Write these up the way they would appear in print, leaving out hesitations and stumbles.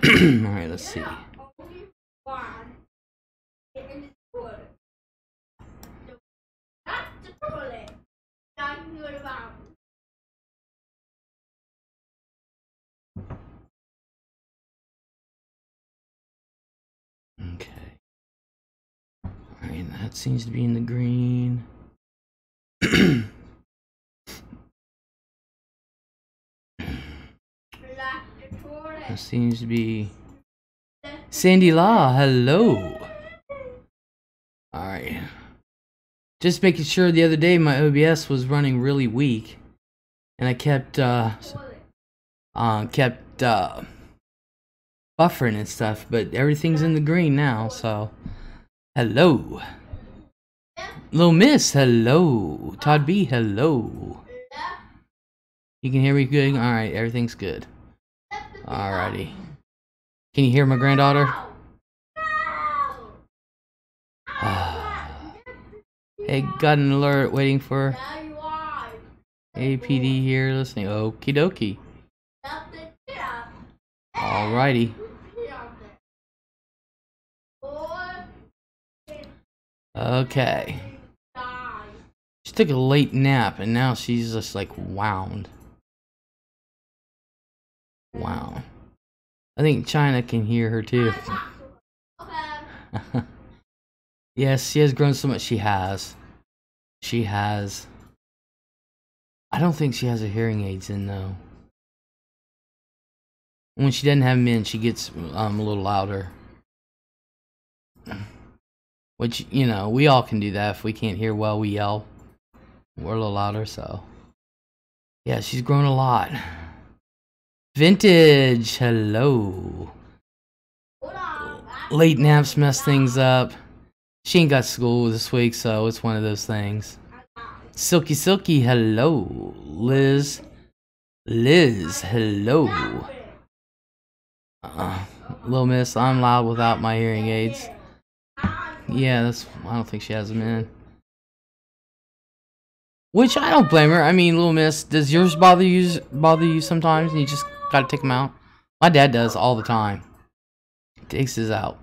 Alright, let's see. Okay. Alright, that seems to be in the green. That seems to be Sandy Law. Hello. Alright. Just making sure the other day my OBS was running really weak. And I kept buffering and stuff, but everything's in the green now, so hello. Little Miss, hello. Todd B, hello. You can hear me good? Alright, everything's good. Alrighty. Can you hear my granddaughter? Hey, got an alert waiting for APD here listening. Okie dokie. Alrighty. Okay. She took a late nap and now she's just like wound. Wow. I think China can hear her too. Yes, she has grown so much. She has. She has. I don't think she has her hearing aids in though. When she doesn't have them in, she gets a little louder. Which, you know, we all can do that. If we can't hear well, we yell. We're a little louder, so. Yeah, she's grown a lot. Vintage, hello. Late naps mess things up. She ain't got school this week, so it's one of those things. Silky Silky, hello. Liz, hello. Little Miss, I'm loud without my hearing aids. Yeah, I don't think she has them in. Which I don't blame her. I mean, Little Miss, does yours bother you sometimes and you just gotta take them out? My dad does all the time. He takes his out.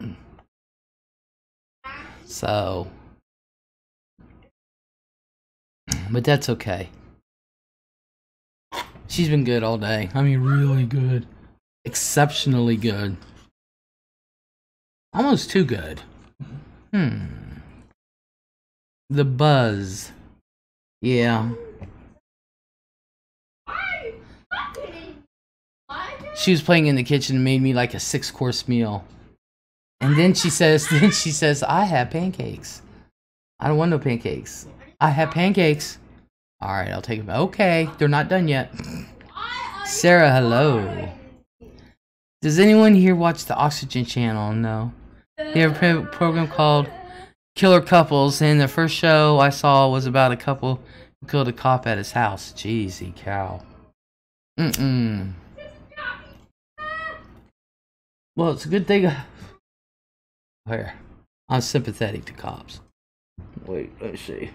So, but that's okay. She's been good all day. I mean, really good. Exceptionally good. Almost too good. The buzz. Yeah. She was playing in the kitchen and made me like a 6-course meal. And then she says, I have pancakes. I don't want no pancakes. I have pancakes. Alright, I'll take them. Okay, they're not done yet. Sarah, hello. Does anyone here watch the Oxygen channel? No. They have a program called Killer Couples, and the first show I saw was about a couple who killed a cop at his house. Jeezy cow. Well, it's a good thing. Here, I'm sympathetic to cops. Wait, let's see.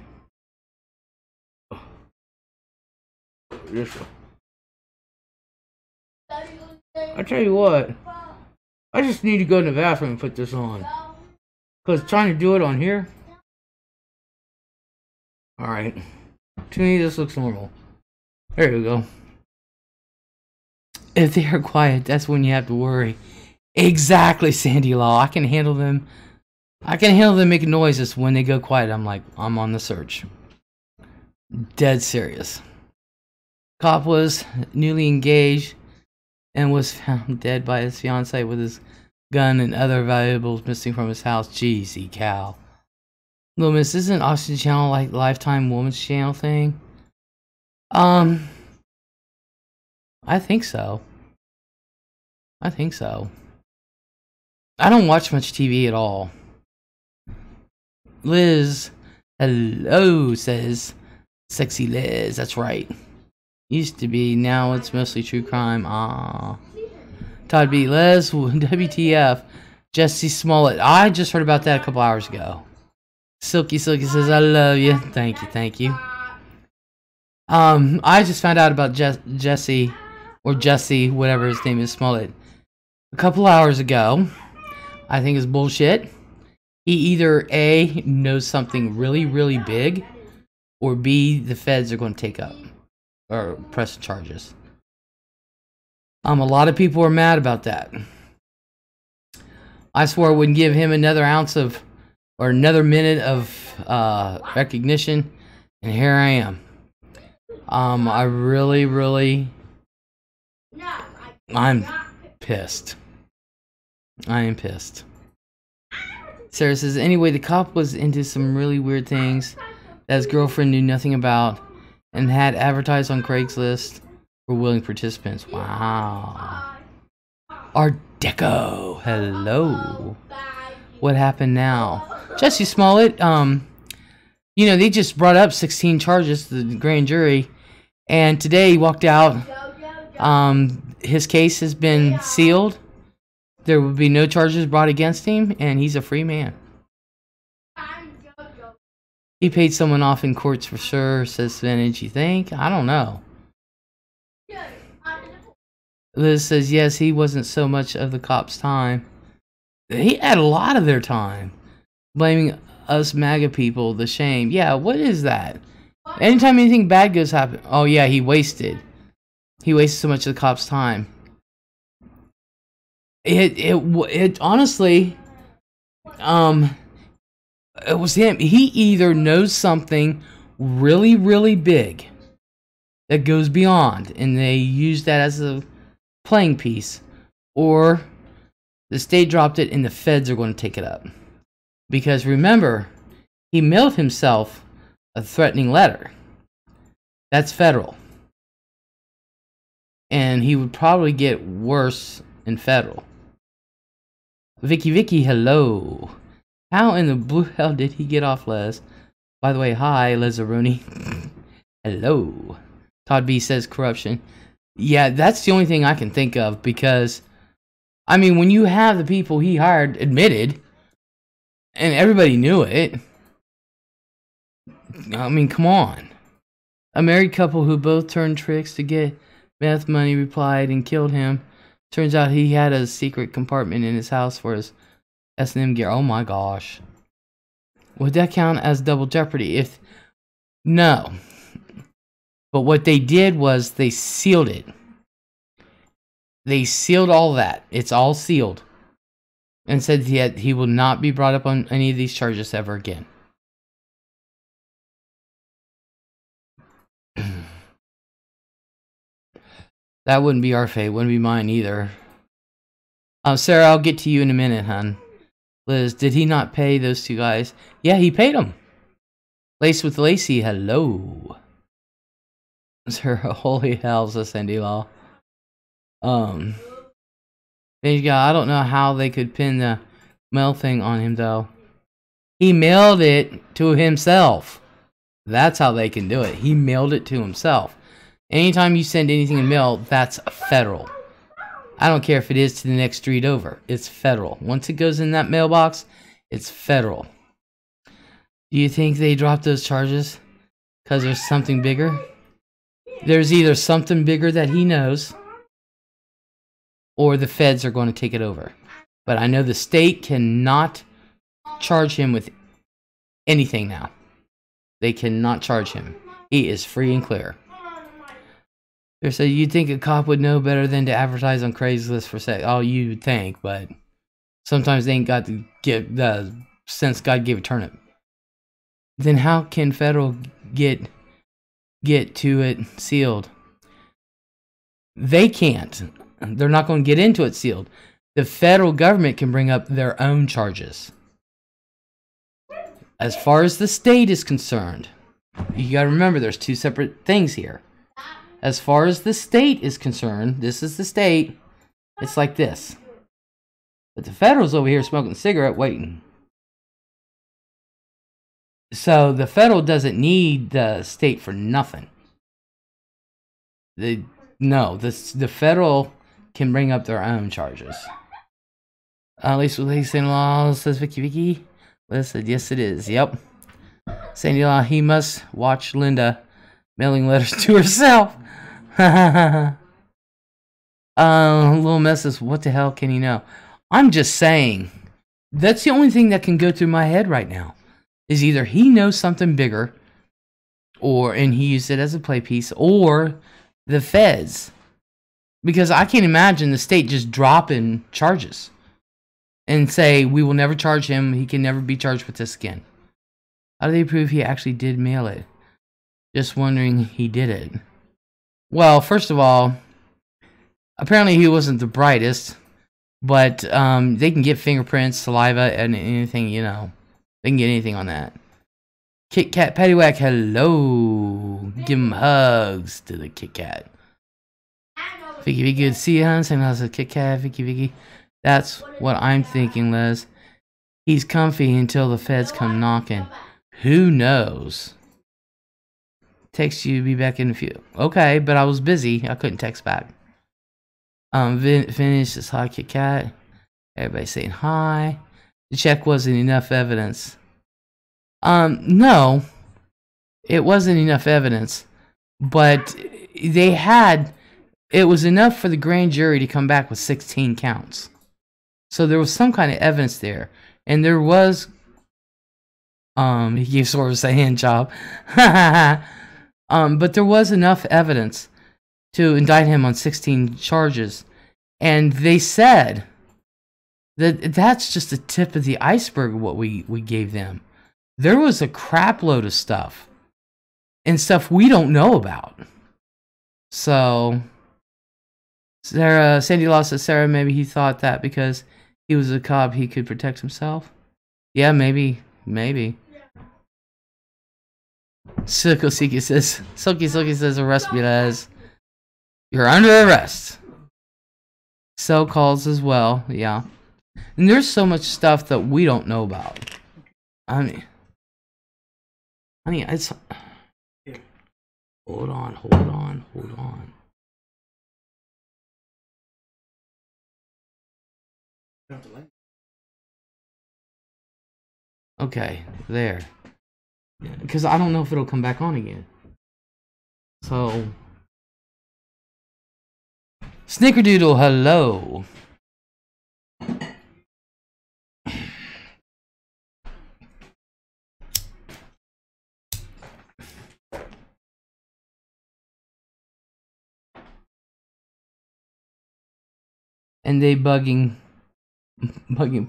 This one. I tell you what, I just need to go to the bathroom and put this on. Because trying to do it on here. Alright. To me, this looks normal. There you go. If they are quiet, that's when you have to worry. Exactly, Sandy Law. I can handle them. I can handle them making noises. When they go quiet, I'm like, I'm on the search. Dead serious. Cop was newly engaged and was found dead by his fiancée with his gun and other valuables missing from his house. Jeezy cow. Little Miss, isn't Oxygen Channel like Lifetime Woman's Channel thing? I think so. I think so. I don't watch much TV at all. Liz, hello, says Sexy Liz. That's right. Used to be, now it's mostly true crime. Todd B. Les, WTF. Jussie Smollett. I just heard about that a couple hours ago. Silky says, I love you. Thank you, thank you. I just found out about Jussie, or Jussie, whatever his name is, Smollett. a couple hours ago, I think is bullshit. He either A, knows something really, really big, or B, the feds are going to take up or press charges. A lot of people are mad about that. I swore I wouldn't give him another ounce of, or another minute of recognition, and here I am. I really, I'm pissed. I am pissed. Sarah says, anyway, the cop was into some really weird things that his girlfriend knew nothing about and had advertised on Craigslist for willing participants. Wow. Art Deco. Hello. What happened now? Jussie Smollett, you know, they just brought up 16 charges to the grand jury, and today he walked out. His case has been sealed. There will be no charges brought against him, and he's a free man. He paid someone off in courts for sure, says Vintage. You think? I don't know. Liz says, yes, he wasn't so much of the cops' time. He had a lot of their time. Blaming us MAGA people, the shame. Yeah, what is that? Anytime anything bad goes happen. Oh, yeah, he wasted. He wasted so much of the cops' time. It honestly, it was him. He either knows something really, really big that goes beyond, and they use that as a playing piece, or the state dropped it and the feds are going to take it up. Because remember, he mailed himself a threatening letter. That's federal. And he would probably get worse in federal. Vicky, hello. How in the blue hell did he get off, Les? By the way, hi, Lez'S. Hello. Todd B says corruption. Yeah, that's the only thing I can think of, because, I mean, when you have the people he hired admitted, and everybody knew it, I mean, come on. A married couple who both turned tricks to get meth money replied and killed him. Turns out he had a secret compartment in his house for his S&M gear. Oh my gosh. Would that count as double jeopardy? No. But what they did was they sealed it. They sealed all that. It's all sealed. And said he will not be brought up on any of these charges ever again. That wouldn't be our fate. Wouldn't be mine either. Sarah, I'll get to you in a minute, hon. Liz, did he not pay those two guys? Yeah, he paid them. Lace with Lacey, hello. Sarah, holy hell, says Sandy Law. I don't know how they could pin the mail thing on him, though. He mailed it to himself. That's how they can do it. He mailed it to himself. Anytime you send anything in mail, that's federal. I don't care if it is to the next street over. It's federal. Once it goes in that mailbox, it's federal. Do you think they dropped those charges because there's something bigger? There's either something bigger that he knows, or the feds are going to take it over. But I know the state cannot charge him with anything now. They cannot charge him. He is free and clear. So you'd think a cop would know better than to advertise on Craigslist for sex. Oh, you'd think, but sometimes they ain't got to get the sense God gave a turnip. Then how can federal get to it sealed? They can't. They're not going to get into it sealed. The federal government can bring up their own charges. As far as the state is concerned, you got to remember there's two separate things here. As far as the state is concerned, this is the state. It's like this. But the federal's over here smoking a cigarette waiting. So the federal doesn't need the state for nothing. The federal can bring up their own charges. At least with Sandy Law, says Vicky. Listen, yes it is. Yep. Sandy Law, he must watch Linda mailing letters to herself. Little Mess says, what the hell can he know? I'm just saying, that's the only thing that can go through my head right now. Is either he knows something bigger, and he used it as a play piece, or the feds. Because I can't imagine the state just dropping charges and say, we will never charge him, he can never be charged with this again. How do they prove he actually did mail it? Just wondering he did it. Well, first of all, apparently he wasn't the brightest, but they can get fingerprints, saliva, and anything, you know. They can get anything on that. Kit Kat Paddywhack, hello. Give him hugs to the Kit Kat. Vicky, Vicky, good to see you, hon. Same house as Kit Kat, Vicky, Vicky. That's what I'm thinking, Les. He's comfy until the feds come knocking. Who knows? Text you, be back in a few. Okay, but I was busy. I couldn't text back. Finish this hi, Kit Kat. Everybody saying hi. The check wasn't enough evidence. No. It wasn't enough evidence. But they had... It was enough for the grand jury to come back with 16 counts. So there was some kind of evidence there. And there was... he gave Soros a hand job. But there was enough evidence to indict him on 16 charges. And they said that that's just the tip of the iceberg of what we gave them. There was a crap load of stuff. And stuff we don't know about. So... Sarah, Sandy Law says, Sarah, maybe he thought that because he was a cop, he could protect himself. Yeah, maybe. Maybe. Silky says, arrest me, Les. You're under arrest. Cell calls as well, yeah. And there's so much stuff that we don't know about. I mean, it's... Hold on. Okay, there. Because I don't know if it'll come back on again. So... Snickerdoodle, hello. And they bugging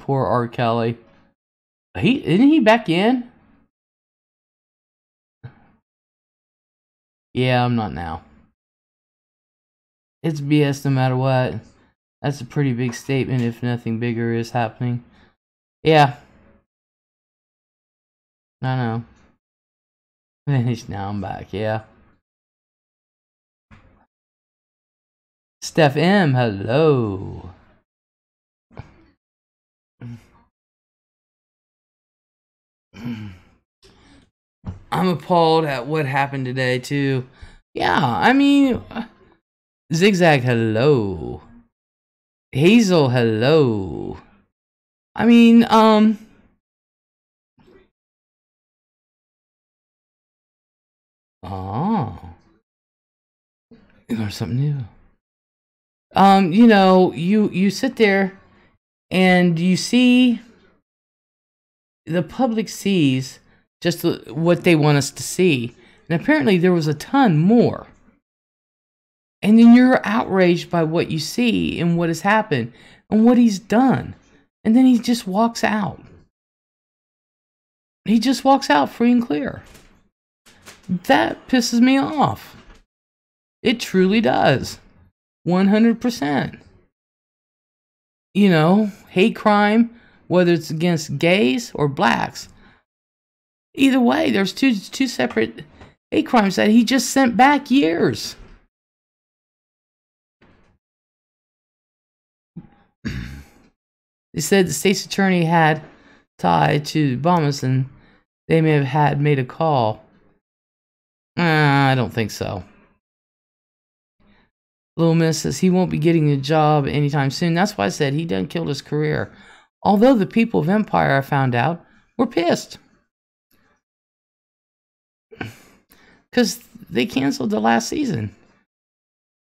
poor R. Kelly. Isn't he back in? Yeah, I'm not now. It's BS no matter what. That's a pretty big statement if nothing bigger is happening. Yeah. I know. Finished now, I'm back, yeah. Steph M, hello. I'm appalled at what happened today, too. Yeah, I mean... Zigzag, hello. Hazel, hello. I mean, Oh. You learned something new. You know, you sit there and you see... The public sees just what they want us to see. And apparently there was a ton more. And then you're outraged by what you see and what has happened and what he's done. And then he just walks out. He just walks out free and clear. That pisses me off. It truly does. 100%. You know, hate crime, whether it's against gays or blacks. Either way, there's two separate hate crimes that he just sent back years. They said the state's attorney had tied to Bombas and they may have made a call. I don't think so. Little Miss says he won't be getting a job anytime soon. That's why I said he done killed his career. Although the people of Empire, I found out, were pissed. Because they canceled the last season.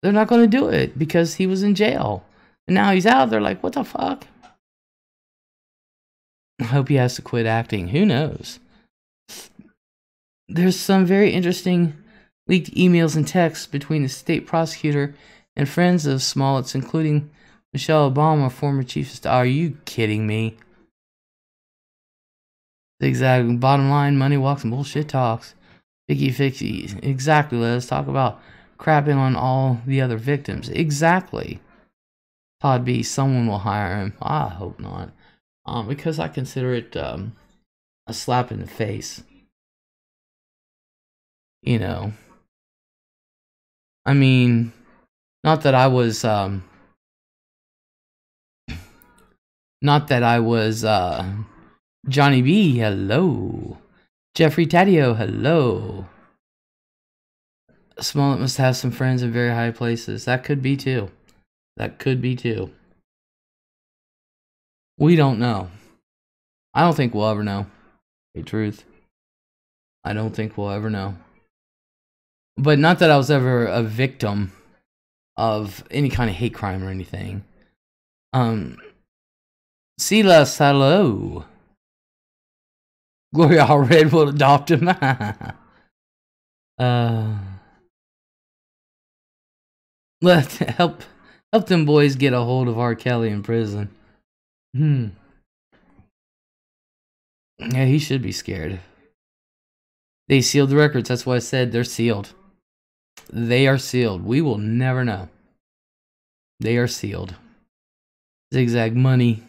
They're not going to do it because he was in jail. And now he's out. They're like, what the fuck? I hope he has to quit acting. Who knows? There's some very interesting leaked emails and texts between the state prosecutor and friends of Smollett's, including Michelle Obama, former chief of staff. Are you kidding me? Exactly. Bottom line, money walks and bullshit talks. Vicky Fixie. Exactly. Let's talk about crapping on all the other victims. Exactly. Todd B. Someone will hire him. I hope not. Because I consider it a slap in the face. You know. I mean, not that I was Johnny B, hello. Jeffrey Taddeo, hello. Smollett must have some friends in very high places. That could be too. That could be too. We don't know. I don't think we'll ever know. The truth. I don't think we'll ever know. But not that I was ever a victim of any kind of hate crime or anything. Silas, hello. Gloria Red will adopt him. Let help them boys get a hold of R. Kelly in prison. Yeah, he should be scared. They sealed the records. That's why I said they're sealed. They are sealed. We will never know. They are sealed. Zigzag money.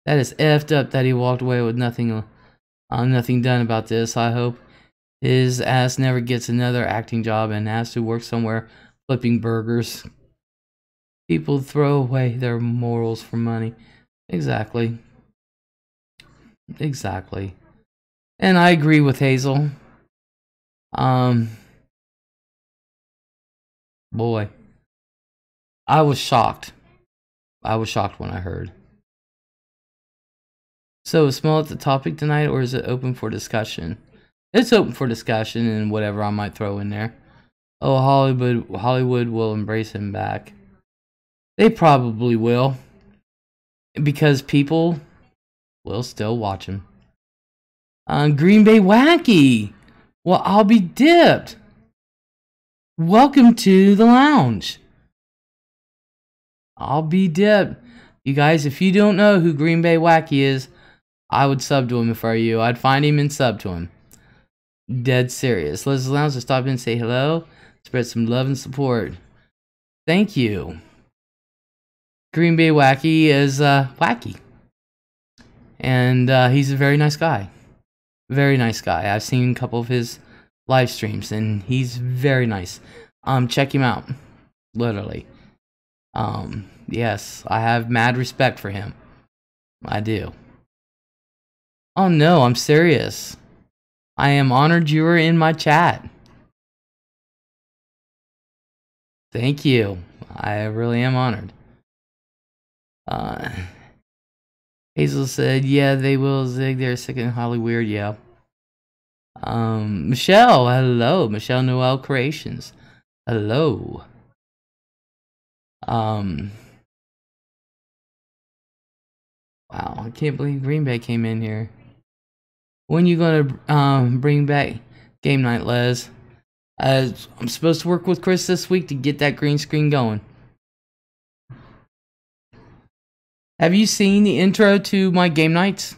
That is effed up that he walked away with nothing done about this. I hope his ass never gets another acting job and has to work somewhere flipping burgers. People throw away their morals for money. Exactly. Exactly. And I agree with Hazel. Boy. I was shocked. I was shocked when I heard. So is Smollett the topic tonight, or is it open for discussion? It's open for discussion and whatever I might throw in there. Oh, Hollywood will embrace him back. They probably will. Because people will still watch him. Green Bay Wacky. Well, I'll be dipped. Welcome to the lounge. I'll be dipped. You guys, if you don't know who Green Bay Wacky is, I would sub to him if I were you. I'd find him and sub to him. Dead serious. Lez'S Lounge to stop in and say hello. Spread some love and support. Thank you. Green Bay Wacky is wacky. And he's a very nice guy. Very nice guy. I've seen a couple of his live streams and he's very nice. Check him out. Literally. Yes, I have mad respect for him. I do. Oh no, I'm serious. I am honored you were in my chat. Thank you. I really am honored. Hazel said, yeah, they will zig. They're sick and Hollyweird, yeah. Michelle, hello. Michelle Noel Creations. Hello. Wow, I can't believe Green Bay came in here. When you gonna bring back game night, Les? I'm supposed to work with Chris this week to get that green screen going. Have you seen the intro to my game nights?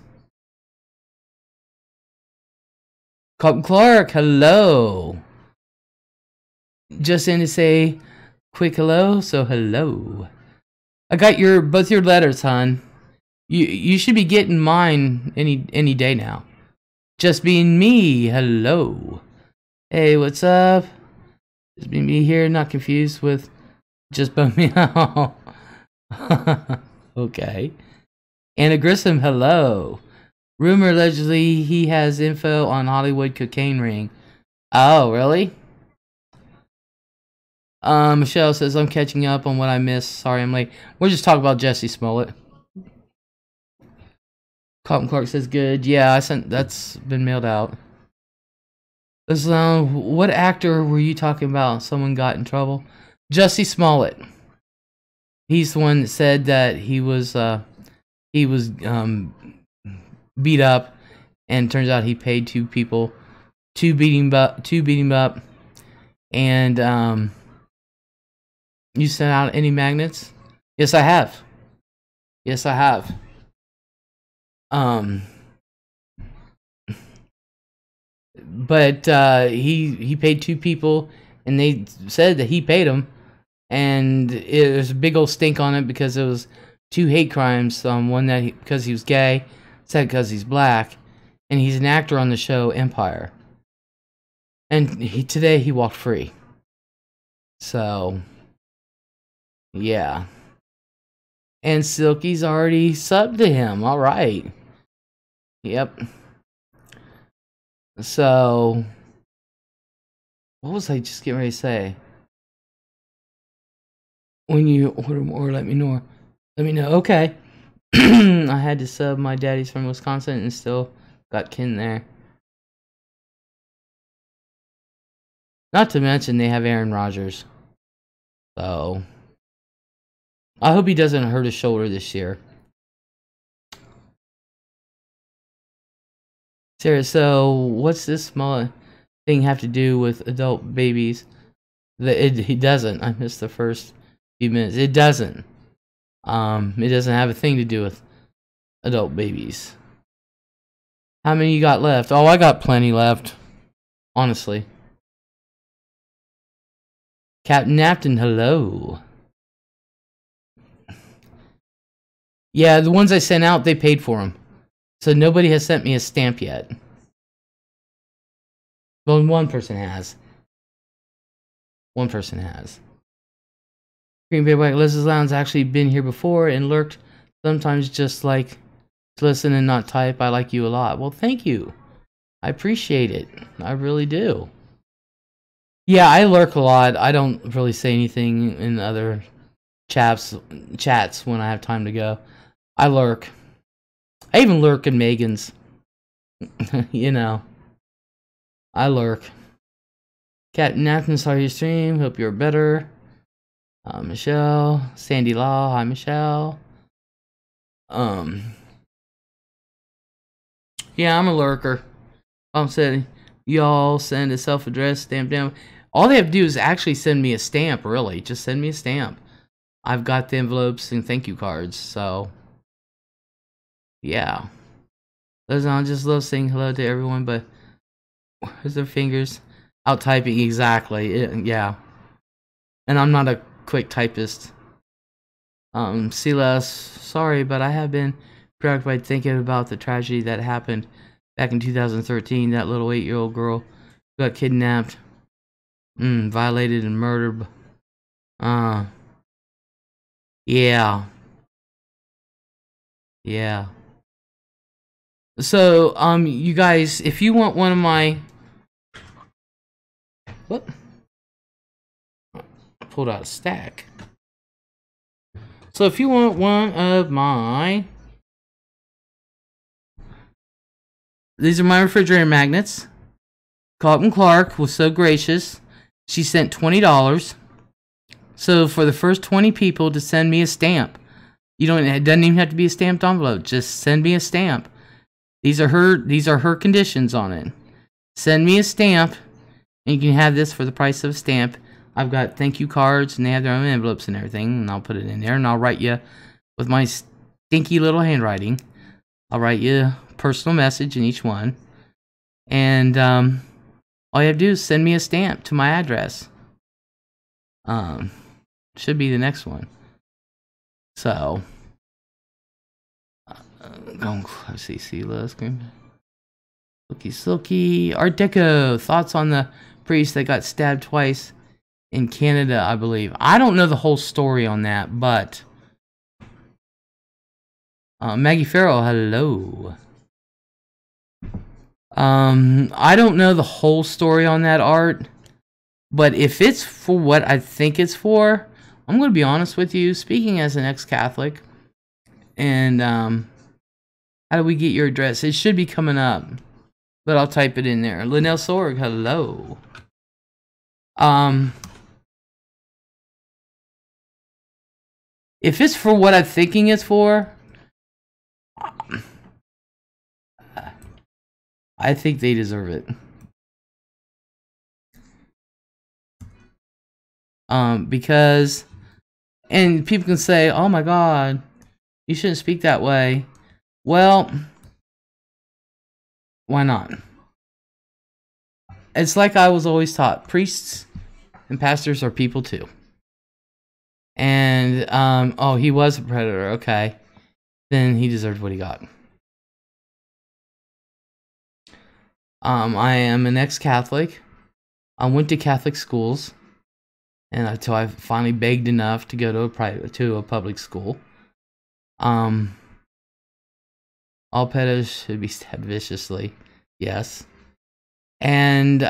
Colton Clark, hello. Just in to say quick hello, so hello. I got both your letters, hon. You should be getting mine any day now. Just being me, hello. Hey, what's up? Just being me here, not confused with just bum me out. Okay. Anna Grissom, hello. Rumor allegedly he has info on Hollywood cocaine ring. Oh, really? Michelle says, I'm catching up on what I missed. Sorry I'm late. We're just talking about Jussie Smollett. Colton Clark says, good. Yeah, that's been mailed out. What actor were you talking about? Someone got in trouble? Jussie Smollett. He's the one that said that he was beat up, and turns out he paid two people to beat him up. And you sent out any magnets? Yes, I have. Yes, I have. But he paid two people, and they said that he paid them, and it was a big old stink on it because it was two hate crimes. One that because he was gay, second because he's black, and he's an actor on the show Empire. And today he walked free. So yeah. And Silky's already subbed to him. All right. Yep. So, what was I just getting ready to say? When you order more, let me know. Let me know. Okay. I had to sub. My daddy's from Wisconsin and still got kin there. Not to mention they have Aaron Rodgers. So, I hope he doesn't hurt his shoulder this year. Sarah, so what's this small thing have to do with adult babies? It doesn't. I missed the first few minutes. It doesn't. It doesn't have a thing to do with adult babies. How many you got left? Oh, I got plenty left. Honestly. Captain Napton, hello. Yeah, the ones I sent out, they paid for them. So nobody has sent me a stamp yet. Well, one person has. One person has. Green Bay White LEZ'S actually been here before and lurked. Sometimes just like to listen and not type. I like you a lot. Well, thank you. I appreciate it. I really do. Yeah, I lurk a lot. I don't really say anything in other chats when I have time to go. I lurk. I even lurk in Megan's. You know. I lurk. Cat Nathan saw your stream. Hope you're better. Michelle. Sandy Law. Hi, Michelle. Yeah, I'm a lurker. I'm saying y'all send a self-addressed stamp down. All they have to do is actually send me a stamp, really. Just send me a stamp. I've got the envelopes and thank you cards, so yeah. I just love saying hello to everyone, but where's their fingers? Out typing, exactly. Yeah. And I'm not a quick typist. Lez'S, sorry, but I have been preoccupied thinking about the tragedy that happened back in 2013. That little 8-year-old girl got kidnapped, violated and murdered. Yeah. Yeah. So, you guys, if you want one of my... What? I pulled out a stack. So if you want one of my... These are my refrigerator magnets. Carlton Clark was so gracious. She sent $20. So for the first 20 people to send me a stamp. It doesn't even have to be a stamped envelope. Just send me a stamp. These are her conditions on it. Send me a stamp, and you can have this for the price of a stamp. I've got thank you cards, and they have their own envelopes and everything, and I'll put it in there, and I'll write you with my stinky little handwriting. I'll write you a personal message in each one, and all you have to do is send me a stamp to my address. Should be the next one. So, let's see, Lez'S. Silky. Art Deco. Thoughts on the priest that got stabbed twice in Canada, I believe. I don't know the whole story on that, but... Maggie Farrell, hello. I don't know the whole story on that, Art. But if it's for what I think it's for, I'm going to be honest with you, speaking as an ex-Catholic, and, how do we get your address? It should be coming up, but I'll type it in there. Linnell Sorg, hello. If it's for what I'm thinking it's for, I think they deserve it. Because, and people can say, oh my God, you shouldn't speak that way. Well, why not? It's like I was always taught, priests and pastors are people too. And, oh, he was a predator, okay. Then he deserved what he got. I am an ex-Catholic. I went to Catholic schools, and until I finally begged enough to go to a public school. All pedos should be stabbed viciously. Yes. And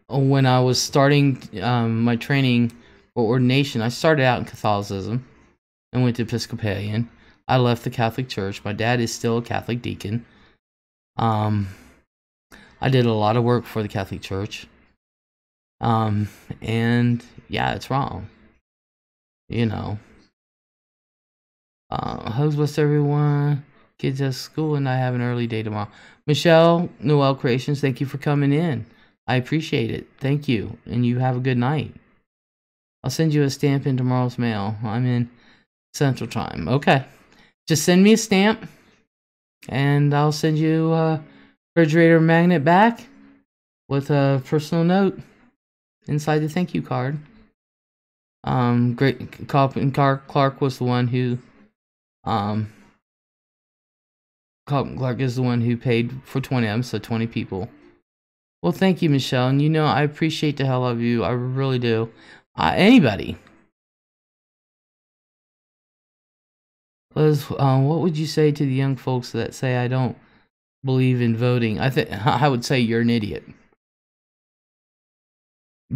when I was starting my training for ordination, I started out in Catholicism and went to Episcopalian. I left the Catholic Church. My dad is still a Catholic deacon. I did a lot of work for the Catholic Church. And yeah, it's wrong. You know. Hugs bless everyone. Kids at school, and I have an early day tomorrow. Michelle, Noel Creations, thank you for coming in. I appreciate it. Thank you. And you have a good night. I'll send you a stamp in tomorrow's mail. I'm in Central Time. Okay. Just send me a stamp, and I'll send you a refrigerator magnet back with a personal note inside the thank you card. Great. Clark was the one who, Clark is the one who paid for 20 of them, so 20 people. Well, thank you, Michelle. And you know, I appreciate the hell out of you. I really do. Anybody. Liz, what would you say to the young folks that say I don't believe in voting? I would say you're an idiot.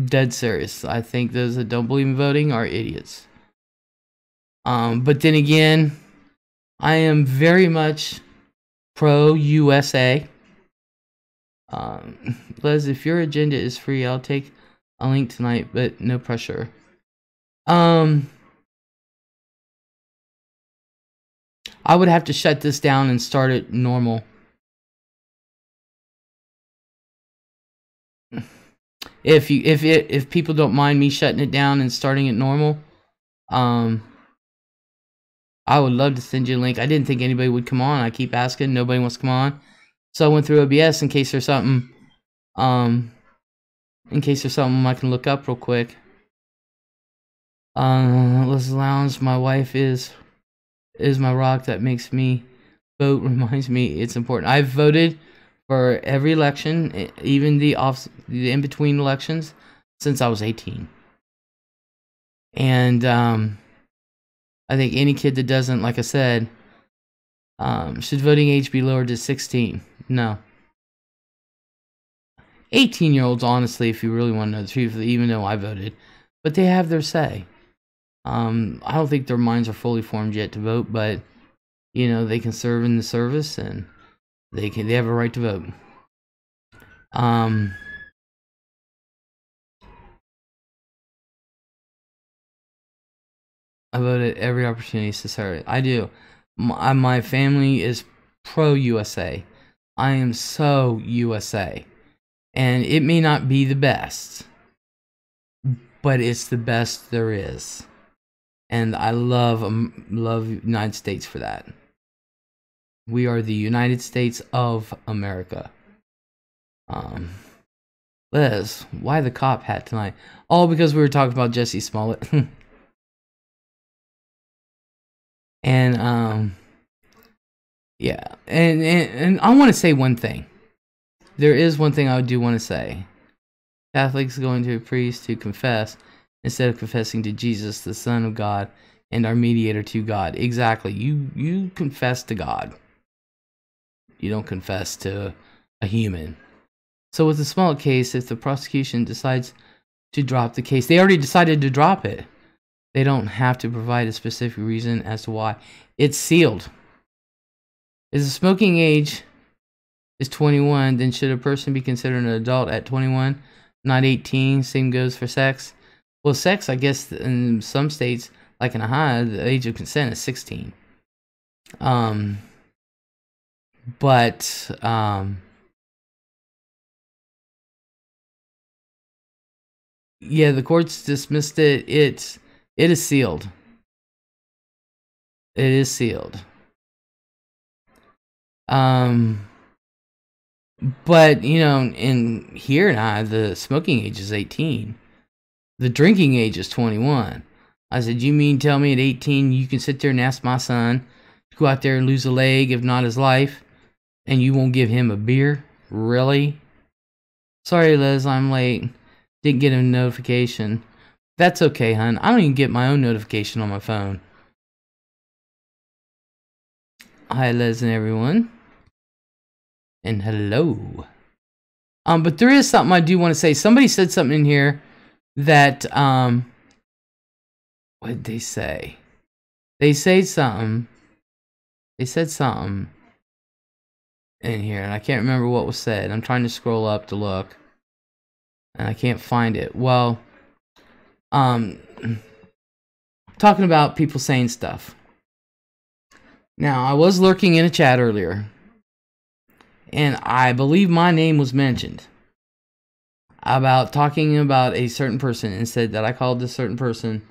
Dead serious. I think those that don't believe in voting are idiots. But then again, I am very much pro-USA. Les, if your agenda is free, I'll take a link tonight, but no pressure. I would have to shut this down and start it normal. If people don't mind me shutting it down and starting it normal, I would love to send you a link. I didn't think anybody would come on. I keep asking, nobody wants to come on. So I went through OBS in case there's something I can look up real quick. Lez'S Lounge, my wife is my rock that makes me vote, reminds me it's important. I've voted for every election, even the in-between elections, since I was 18. And I think any kid that doesn't, like I said, should voting age be lowered to 16? No. 18-year-olds, honestly, if you really want to know the truth, even though I voted, but they have their say. I don't think their minds are fully formed yet to vote, but you know, they can serve in the service and they have a right to vote. I vote at every opportunity necessary. I do. My family is pro-USA. I am so USA. And it may not be the best, but it's the best there is. And I love United States for that. We are the United States of America. Liz, why the cop hat tonight? All because we were talking about Jussie Smollett. And yeah, and I want to say one thing. There is one thing I do want to say. Catholics going to a priest to confess instead of confessing to Jesus, the Son of God, and our mediator to God. Exactly. You confess to God. You don't confess to a human. So with the Smollett case, if the prosecution decides to drop the case, they already decided to drop it. They don't have to provide a specific reason as to why. It's sealed. If the smoking age is 21, then should a person be considered an adult at 21, not 18? Same goes for sex. Well, sex, I guess, in some states, like in Ohio, the age of consent is 16. But yeah, the courts dismissed it. It is sealed. It is sealed. But you know, in here now, the smoking age is 18. The drinking age is 21. I said, you mean tell me at 18 you can sit there and ask my son to go out there and lose a leg, if not his life, and you won't give him a beer? Really? Sorry, Liz, I'm late. Didn't get a notification. That's okay, hon. I don't even get my own notification on my phone. Hi, Liz and everyone. And hello. But there is something I do want to say. Somebody said something in here that, what did they say? They said something in here, and I can't remember what was said. I'm trying to scroll up to look, and I can't find it. Well, talking about people saying stuff. Now, I was lurking in a chat earlier, and I believe my name was mentioned about talking about a certain person, and said that I called this certain person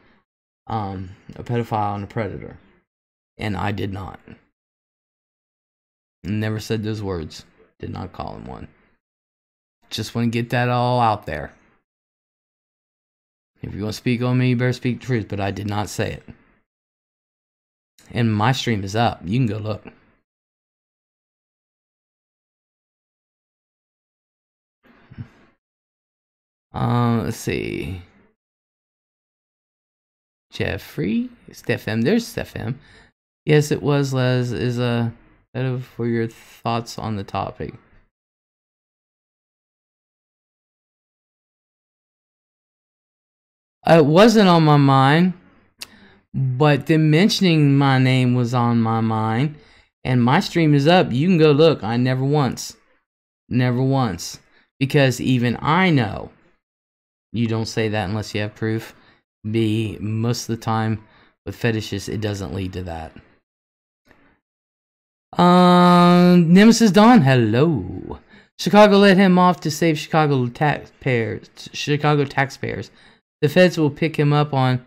a pedophile and a predator, and I did not. Never said those words. Did not call him one. Just want to get that all out there. If you want to speak on me, you better speak the truth, but I did not say it. And my stream is up. You can go look. Let's see. Jeffrey, Steph M. There's Steph M. Yes, it was. Les is a for your thoughts on the topic. It wasn't on my mind, but them mentioning my name was on my mind, and my stream is up. You can go look. I never once, because even I know you don't say that unless you have proof. B, most of the time with fetishes, it doesn't lead to that. Nemesis Dawn, hello. Chicago let him off to save Chicago taxpayers. The feds will pick him up on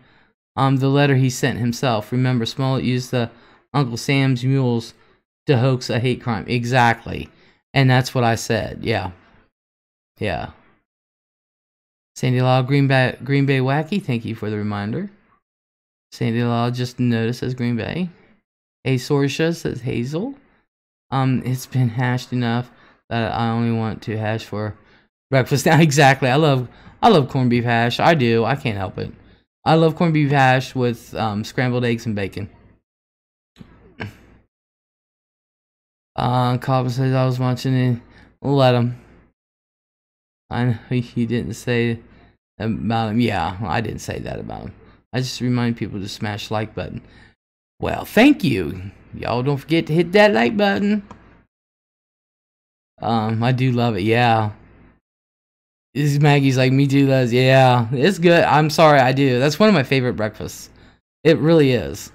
the letter he sent himself. Remember, Smollett used the Uncle Sam's mules to hoax a hate crime. Exactly. And that's what I said. Yeah. Yeah. Sandy Law, Green Bay Wacky, thank you for the reminder. Sandy Law just noticed as Green Bay. Hey Sorsha says Hazel. It's been hashed enough that I only want to hash for breakfast now. Exactly. I love corned beef hash. I do. I can't help it. I love corned beef hash with scrambled eggs and bacon. Cobb says I was watching it. Let him. I know he didn't say about him. Yeah, I didn't say that about him. I just remind people to smash like button. Well, thank you. Y'all don't forget to hit that like button. I do love it. Yeah. Maggie's like, me too, Les. Yeah, it's good. I'm sorry, I do. That's one of my favorite breakfasts. It really is.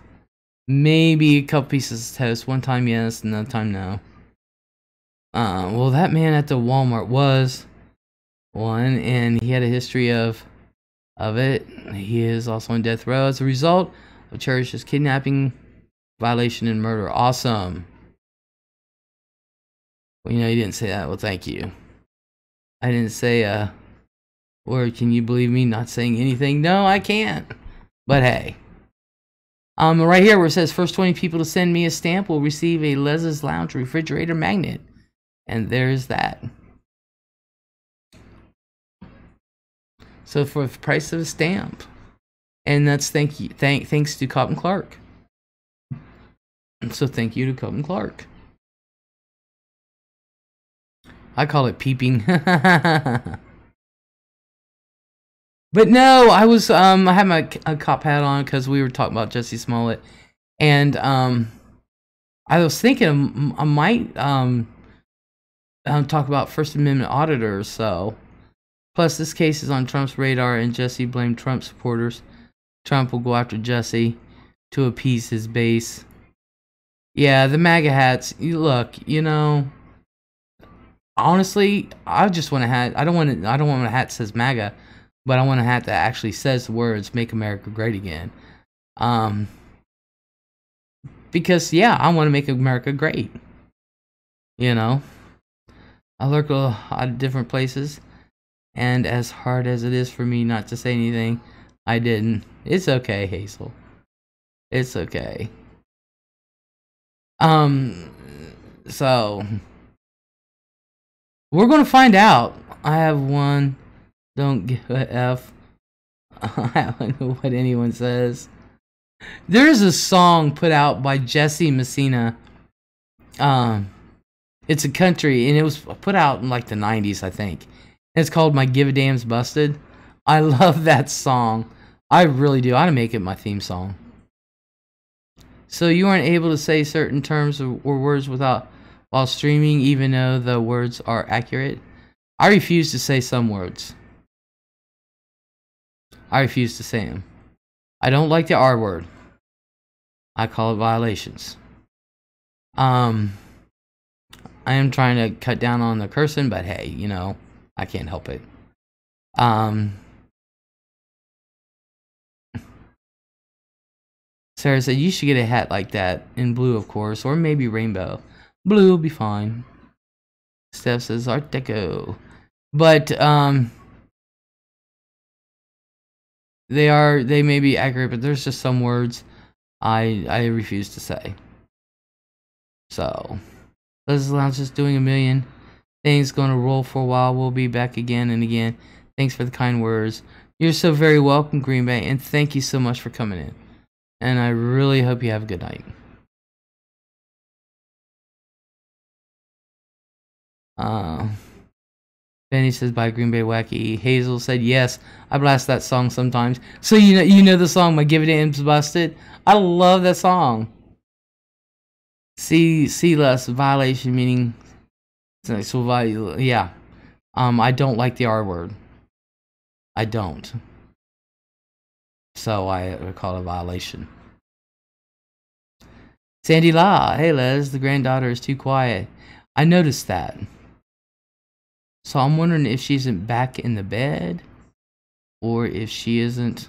Maybe a couple pieces of toast. One time, yes. Another time, no. Well, that man at the Walmart was one, and he had a history of it. He is also on death row as a result of Cherish's kidnapping, violation, and murder. Awesome. Well, you know, you didn't say that. Well, thank you. I didn't say or can you believe me not saying anything? No, I can't. But hey. Right here where it says first 20 people to send me a stamp will receive a Lez'S Lounge refrigerator magnet. And there's that. So for the price of a stamp. And that's thanks to Cotton Clark. So thank you to Cotton Clark. I call it peeping. But no, I was I had my cop hat on because we were talking about Jussie Smollett, and I was thinking I might talk about First Amendment auditors. So Plus, this case is on Trump's radar, and Jussie blamed Trump supporters. Trump will go after Jussie to appease his base. Yeah, the MAGA hats. Look, honestly, I just want a hat. I don't want a hat that says MAGA, but I want a hat that actually says the words "Make America Great Again." Because yeah, I want to make America great. I lurk a lot of different places, and as hard as it is for me not to say anything, I didn't. It's okay, Hazel. It's okay. So we're gonna find out. I have one. Don't give a F. I don't know what anyone says. There's a song put out by Jesse Messina. It's a country, and it was put out in like the 90s, I think. It's called "My Give a Damn's Busted." I love that song. I really do. I ought to make it my theme song. So you aren't able to say certain terms or words while streaming, even though the words are accurate? I refuse to say some words. I refuse to say them. I don't like the R word. I call it violations. I am trying to cut down on the cursing, but hey, I can't help it. Sarah said you should get a hat like that in blue, of course, or maybe rainbow. Blue will be fine. Steph says Art Deco, but they may be accurate, but there's just some words I refuse to say. So Lez'S Lounge is doing a million things, gonna roll for a while. We'll be back again and again. Thanks for the kind words. You're so very welcome, Green Bay, and thank you so much for coming in. And I really hope you have a good night. Benny says bye, Green Bay Wacky. Hazel said yes, I blast that song sometimes. So you know the song "My Give It Damn's Busted." I love that song. See less violation, meaning sexual value. Yeah. I don't like the R word. I don't. So I call it a violation. Sandy La, hey Les, the granddaughter is too quiet. I noticed that. So I'm wondering if she isn't back in the bed, or if she isn't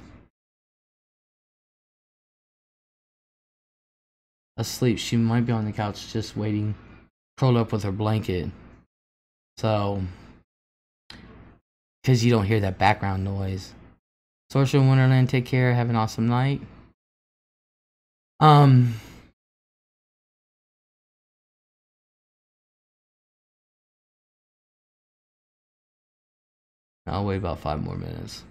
asleep. She might be on the couch just waiting, curled up with her blanket. So, because you don't hear that background noise. Sorcerer in Wonderland, take care. Have an awesome night. I'll wait about 5 more minutes.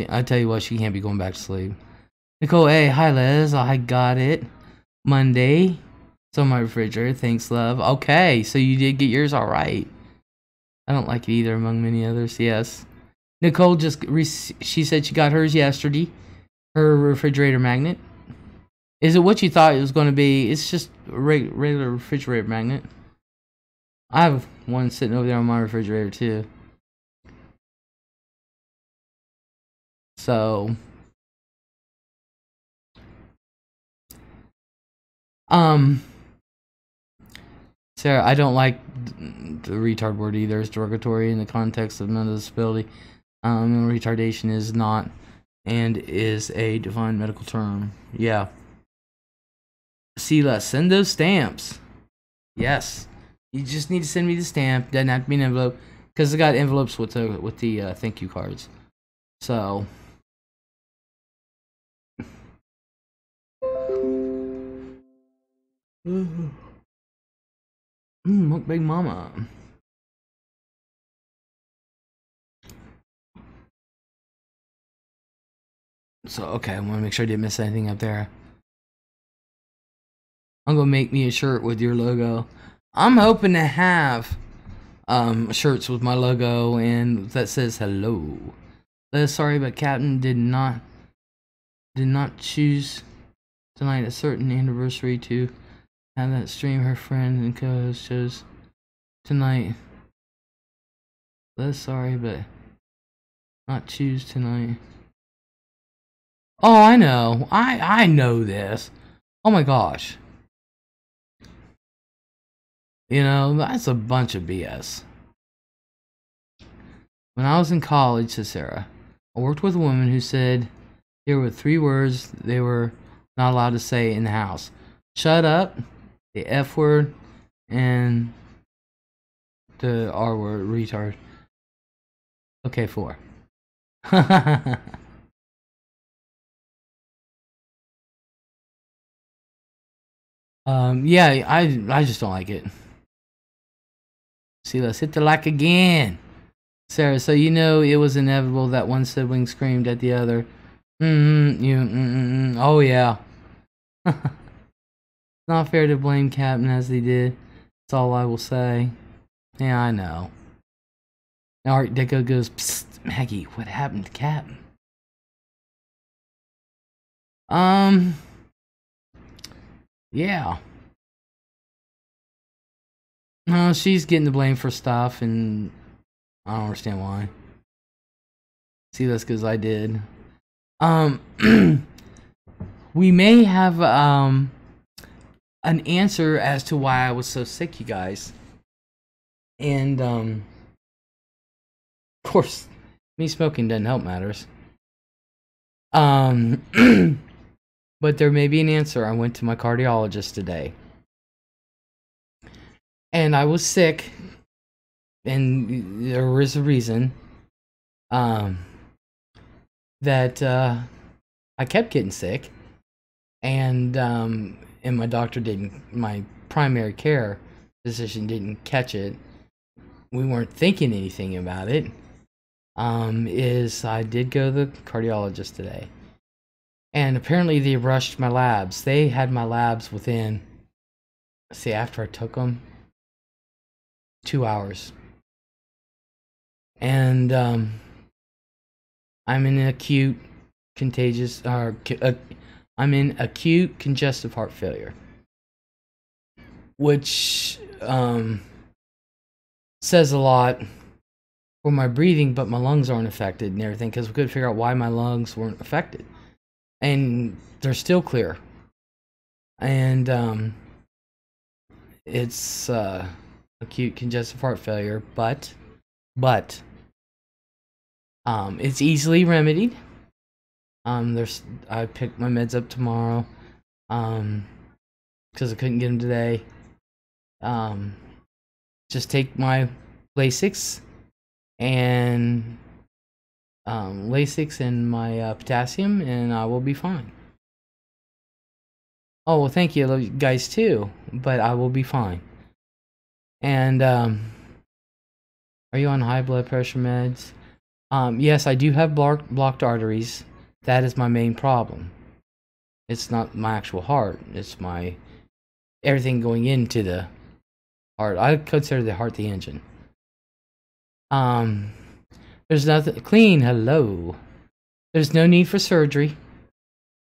I tell you what, she can't be going back to sleep. Nicole, hey, hi Les, I got it. Monday. It's on my refrigerator. Thanks, love. Okay, so you did get yours all right. I don't like it either, among many others. Yes. Nicole she said she got hers yesterday. Her refrigerator magnet. Is it what you thought it was going to be? It's just a regular refrigerator magnet. I have one sitting over there on my refrigerator too. So, Sarah, I don't like the retard word either. It's derogatory in the context of mental disability. Retardation is not and is a defined medical term. Yeah. Sela, send those stamps. Yes. You just need to send me the stamp. Doesn't have to be an envelope, because I got envelopes with the thank you cards. So. Big Mama. So, okay, I want to make sure I didn't miss anything up there. I'm going to make me a shirt with your logo. I'm hoping to have shirts with my logo and that says hello. Sorry, but Captain did not choose tonight a certain anniversary to have that stream. Her friend and co-host chose tonight. Sorry, but Not choose tonight. Oh, I know. I know this. Oh my gosh. You know, that's a bunch of BS. When I was in college, says Sarah, I worked with a woman who said there were 3 words they were not allowed to say in the house. Shut up, the F word, and the R word, retard. Okay, 4. Yeah, I just don't like it. See, let's hit the like again. Sarah, so you know it was inevitable that one sibling screamed at the other. Oh yeah. Not fair to blame Captain as they did. That's all I will say. Yeah, I know. Now Art Deco goes, psst, Maggie, what happened to Captain? Yeah. No, she's getting the blame for stuff, and I don't understand why. See, that's because I did. We may have an answer as to why I was so sick, you guys. And of course, me smoking doesn't help matters. But there may be an answer. I went to my cardiologist today, and I was sick, and there is a reason. That I kept getting sick, and my doctor didn't. My primary care physician didn't catch it. We weren't thinking anything about it. Is I did go to the cardiologist today, and apparently they rushed my labs. They had my labs within, see, after I took them, 2 hours, and I'm in acute contagious, I'm in acute congestive heart failure, which says a lot for my breathing, but my lungs aren't affected and everything, because we couldn't figure out why my lungs weren't affected, and they're still clear. And it's acute congestive heart failure, but it's easily remedied. I picked my meds up tomorrow, because I couldn't get them today. Just take my Lasix and my potassium, and I will be fine. Oh, well, thank you. I love you guys too, but I will be fine. And are you on high blood pressure meds? Yes, I do have blocked arteries. That is my main problem. It's not my actual heart. It's my everything going into the heart. I consider the heart the engine. There's nothing clean. Hello. There's no need for surgery.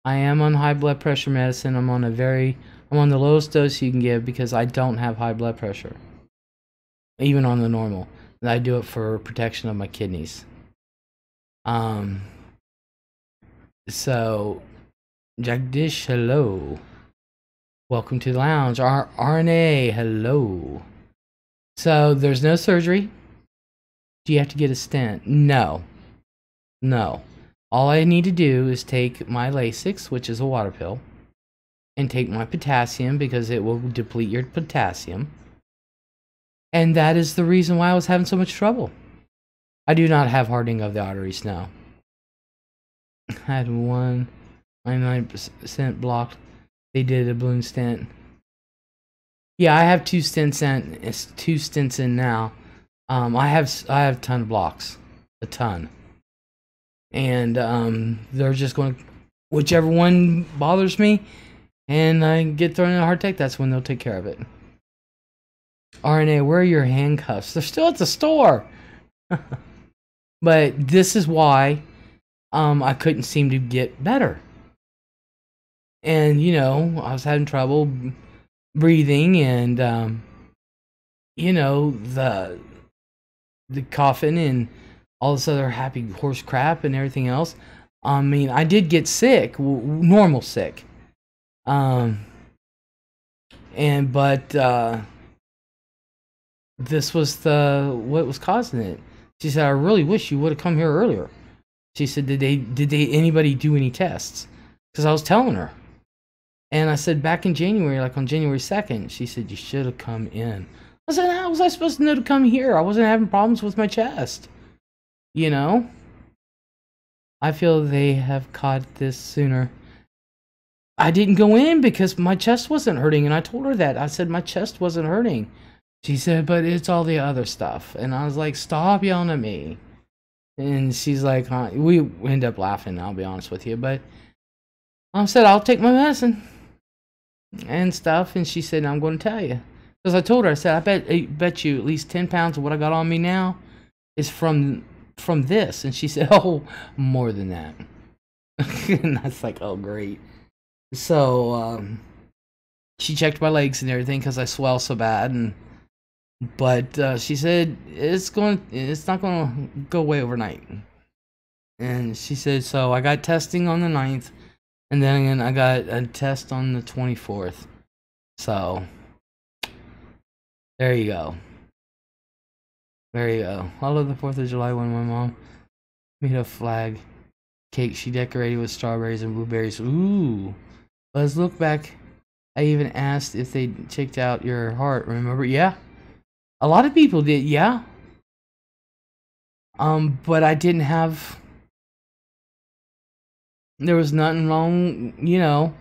I am on high blood pressure medicine. I'm on the lowest dose you can give because I don't have high blood pressure, even on the normal. And I do it for protection of my kidneys. So, Jagdish, hello. Welcome to the lounge. RNA, hello. So, there's no surgery. Do you have to get a stent? No. No. All I need to do is take my Lasix, which is a water pill, and take my potassium because it will deplete your potassium. And that is the reason why I was having so much trouble. I do not have hardening of the arteries now. I had 99% blocked. They did a balloon stent. Yeah, I have 2 stents in. It's 2 stents in now. I have a ton of blocks, a ton, and they're just going whichever one bothers me, and I get thrown in a heart attack. That's when they'll take care of it. RNA, where are your handcuffs? They're still at the store. But this is why I couldn't seem to get better. And, you know, I was having trouble breathing, and, you know, the coughing and all this other happy horse crap and everything else. I mean, I did get sick, normal sick. But this was what was causing it. She said, I really wish you would have come here earlier. She said, did anybody do any tests? Because I was telling her. And I said, back in January, like on January 2nd, she said, you should have come in. I said, how was I supposed to know to come here? I wasn't having problems with my chest. You know? I feel they have caught this sooner. I didn't go in because my chest wasn't hurting, and I told her that. I said my chest wasn't hurting. She said, but it's all the other stuff. And I was like, stop yelling at me. And she's like, huh? We end up laughing, I'll be honest with you. But I said, I'll take my medicine and stuff. And she said, I'm going to tell you. Because I told her, I said, I bet you at least 10 pounds of what I got on me now is from this. And she said, oh, more than that. And that's like, oh, great. So she checked my legs and everything because I swell so bad, but she said it's not going to go away overnight. And she said, so I got testing on the 9th, and then again I got a test on the 24th. So there you go. There you go. I love the 4th of July when my mom made a flag cake she decorated with strawberries and blueberries. Ooh. Let's look back. I even asked if they checked out your heart. Remember? Yeah. A lot of people did, yeah. But I didn't have... There was nothing wrong, you know.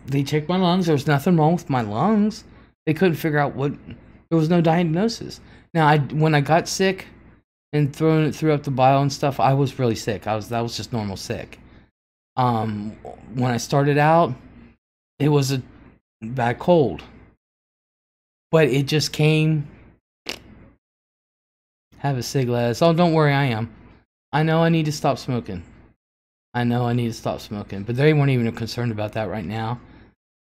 They checked my lungs. There was nothing wrong with my lungs. They couldn't figure out what... There was no diagnosis. Now, when I got sick and threw up the bile and stuff, I was really sick. That was just normal sick. When I started out, it was a bad cold, but it just came. Have a cig, Les. Oh, don't worry, I am. I know I need to stop smoking. But they weren't even concerned about that right now.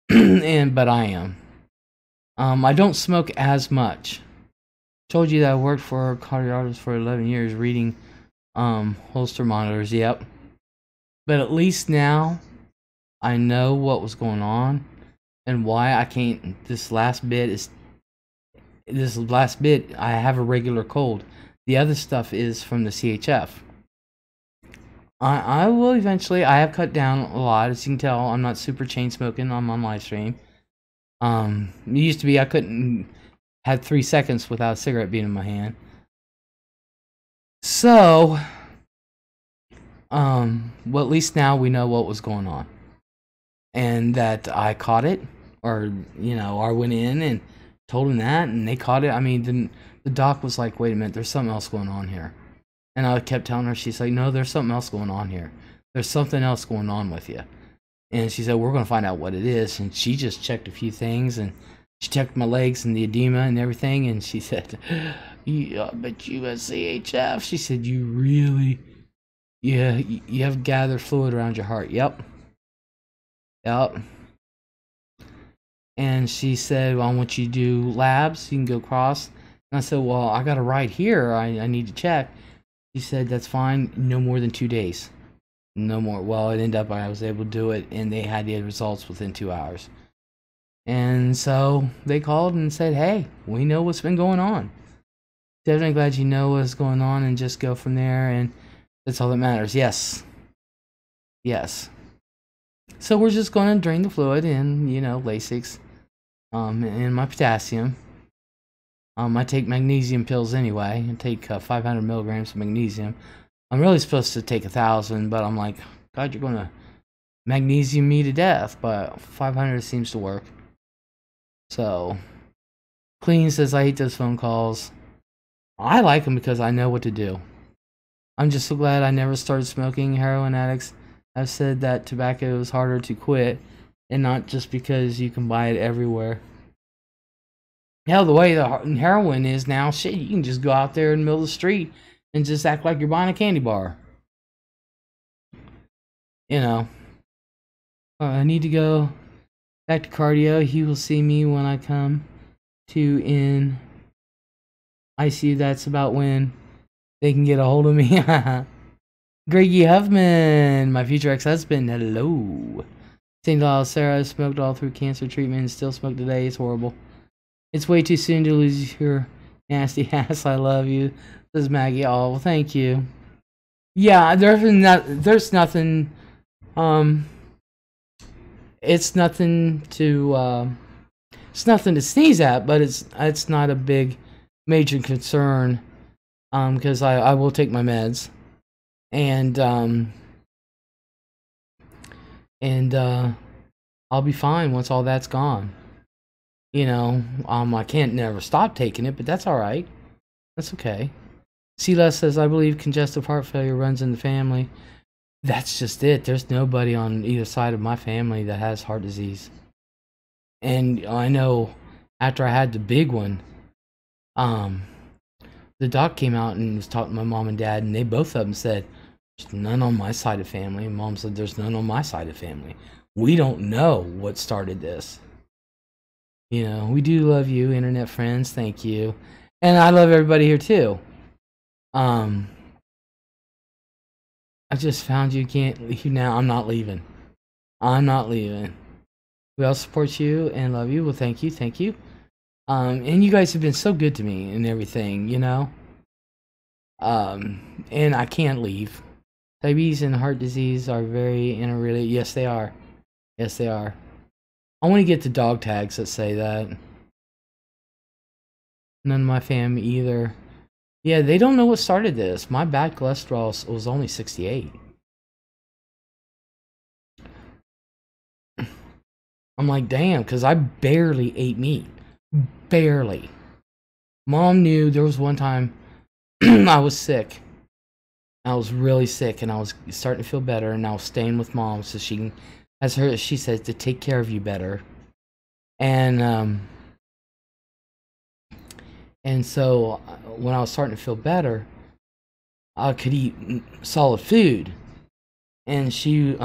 But I am. I don't smoke as much. Told you that I worked for a cardiologist for 11 years reading holster monitors. Yep. But at least now, I know what was going on and why I can't. This last bit, I have a regular cold. The other stuff is from the CHF. I will eventually. I have cut down a lot. As you can tell, I'm not super chain smoking. I'm on live stream. It used to be I couldn't had 3 seconds without a cigarette being in my hand. So. Well, at least now we know what was going on. And that I caught it, or, I went in and told them that, and they caught it. I mean, then the doc was like, wait a minute, there's something else going on here. And I kept telling her, she's like, no, there's something else going on here. There's something else going on with you. And she said, we're going to find out what it is. And she just checked a few things, and she checked my legs and the edema and everything, and she said, yeah, but you have CHF. She said, you really... Yeah, you have gathered fluid around your heart. Yep. And she said, well, I want you to do labs. You can go across. And I said, well, I got a ride here. I need to check. She said, that's fine. No more than 2 days. No more. Well, it ended up I was able to do it, and they had the results within 2 hours. And so they called and said, hey, we know what's been going on. Definitely glad you know what's going on, and just go from there, and that's all that matters. Yes. So we're just going to drain the fluid in, Lasix, and my potassium. I take magnesium pills anyway. I take 500 milligrams of magnesium. I'm really supposed to take 1,000, but I'm like, God, you're going to magnesium me to death. But 500 seems to work. So, Clean says, I hate those phone calls. I like them because I know what to do. I'm just so glad I never started smoking. Heroin addicts have said that tobacco is harder to quit, and not just because you can buy it everywhere. Hell, the way the heroin is now, shit, you can just go out there in the middle of the street and just act like you're buying a candy bar. I need to go back to cardio. He will see me when I come to in I see that's about when they can get a hold of me. Greggy Huffman, my future ex-husband. Hello. St. Lyle, Sarah smoked all through cancer treatment and still smoke today. It's horrible. It's way too soon to lose your nasty ass. I love you. This is Maggie. Oh, well, thank you. Yeah, there's nothing. It's nothing to. It's nothing to sneeze at, but it's not a big, major concern. Because I will take my meds, and I'll be fine once all that's gone. You know, I can't never stop taking it, but that's all right. That's okay. Lez'S says, I believe congestive heart failure runs in the family. That's just it. There's nobody on either side of my family that has heart disease. And I know after I had the big one, the doc came out and was talking to my mom and dad, and they both of them said, there's none on my side of family. And mom said, there's none on my side of family. We don't know what started this. You know, we do love you, internet friends. Thank you. And I love everybody here too. I just found you can't leave now. I'm not leaving. I'm not leaving. We all support you and love you. Well, thank you. Thank you. And you guys have been so good to me and everything, you know. And I can't leave. Diabetes and heart disease are very interrelated. Yes, they are. Yes, they are. I want to get the dog tags that say that. None of my family either. Yeah, they don't know what started this. My bad cholesterol was only 68. I'm like, damn, because I barely ate meat. Barely. Mom knew there was one time I was sick. I was really sick, and I was starting to feel better, and I was staying with mom so she can, she says, to take care of you better. And so when I was starting to feel better, I could eat solid food. And she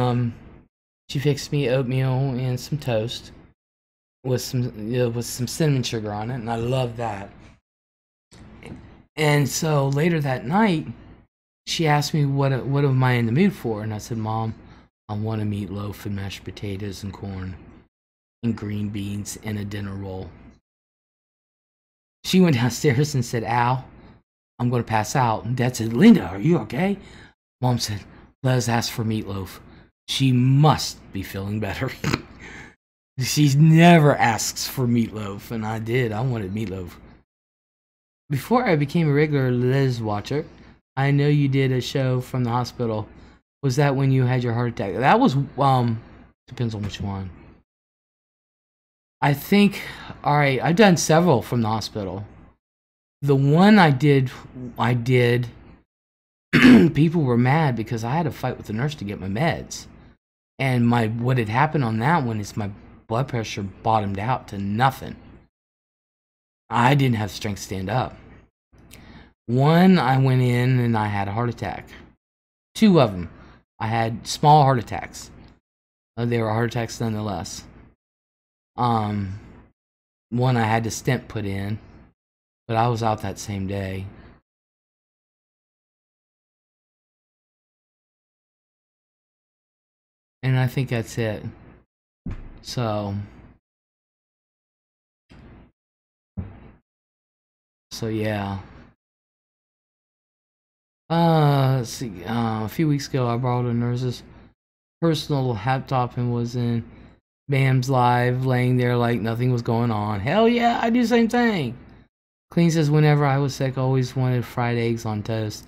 fixed me oatmeal and some toast with some cinnamon sugar on it, and I love that. And so later that night, she asked me what am I in the mood for, and I said, Mom, I want a meatloaf and mashed potatoes and corn and green beans and a dinner roll. She went downstairs and said, Al, I'm going to pass out. And Dad said, Linda, are you okay? Mom said, Les asked for meatloaf. She must be feeling better. She never asks for meatloaf, and I did. I wanted meatloaf. Before I became a regular Lez'S watcher, I know you did a show from the hospital. Was that when you had your heart attack? That was, depends on which one. I think, alright, I've done several from the hospital. The one I did, people were mad because I had to fight with the nurse to get my meds. And what had happened on that one is my blood pressure bottomed out to nothing. I didn't have strength to stand up. One, I went in and I had a heart attack. Two of them, I had small heart attacks. They were heart attacks nonetheless. One I had the stent put in, but I was out that same day. And I think that's it. So yeah. Let's see. A few weeks ago, I borrowed a nurse's personal laptop and was in Bam's live, laying there like nothing was going on. Hell yeah, I do the same thing. Clean says, whenever I was sick, I always wanted fried eggs on toast.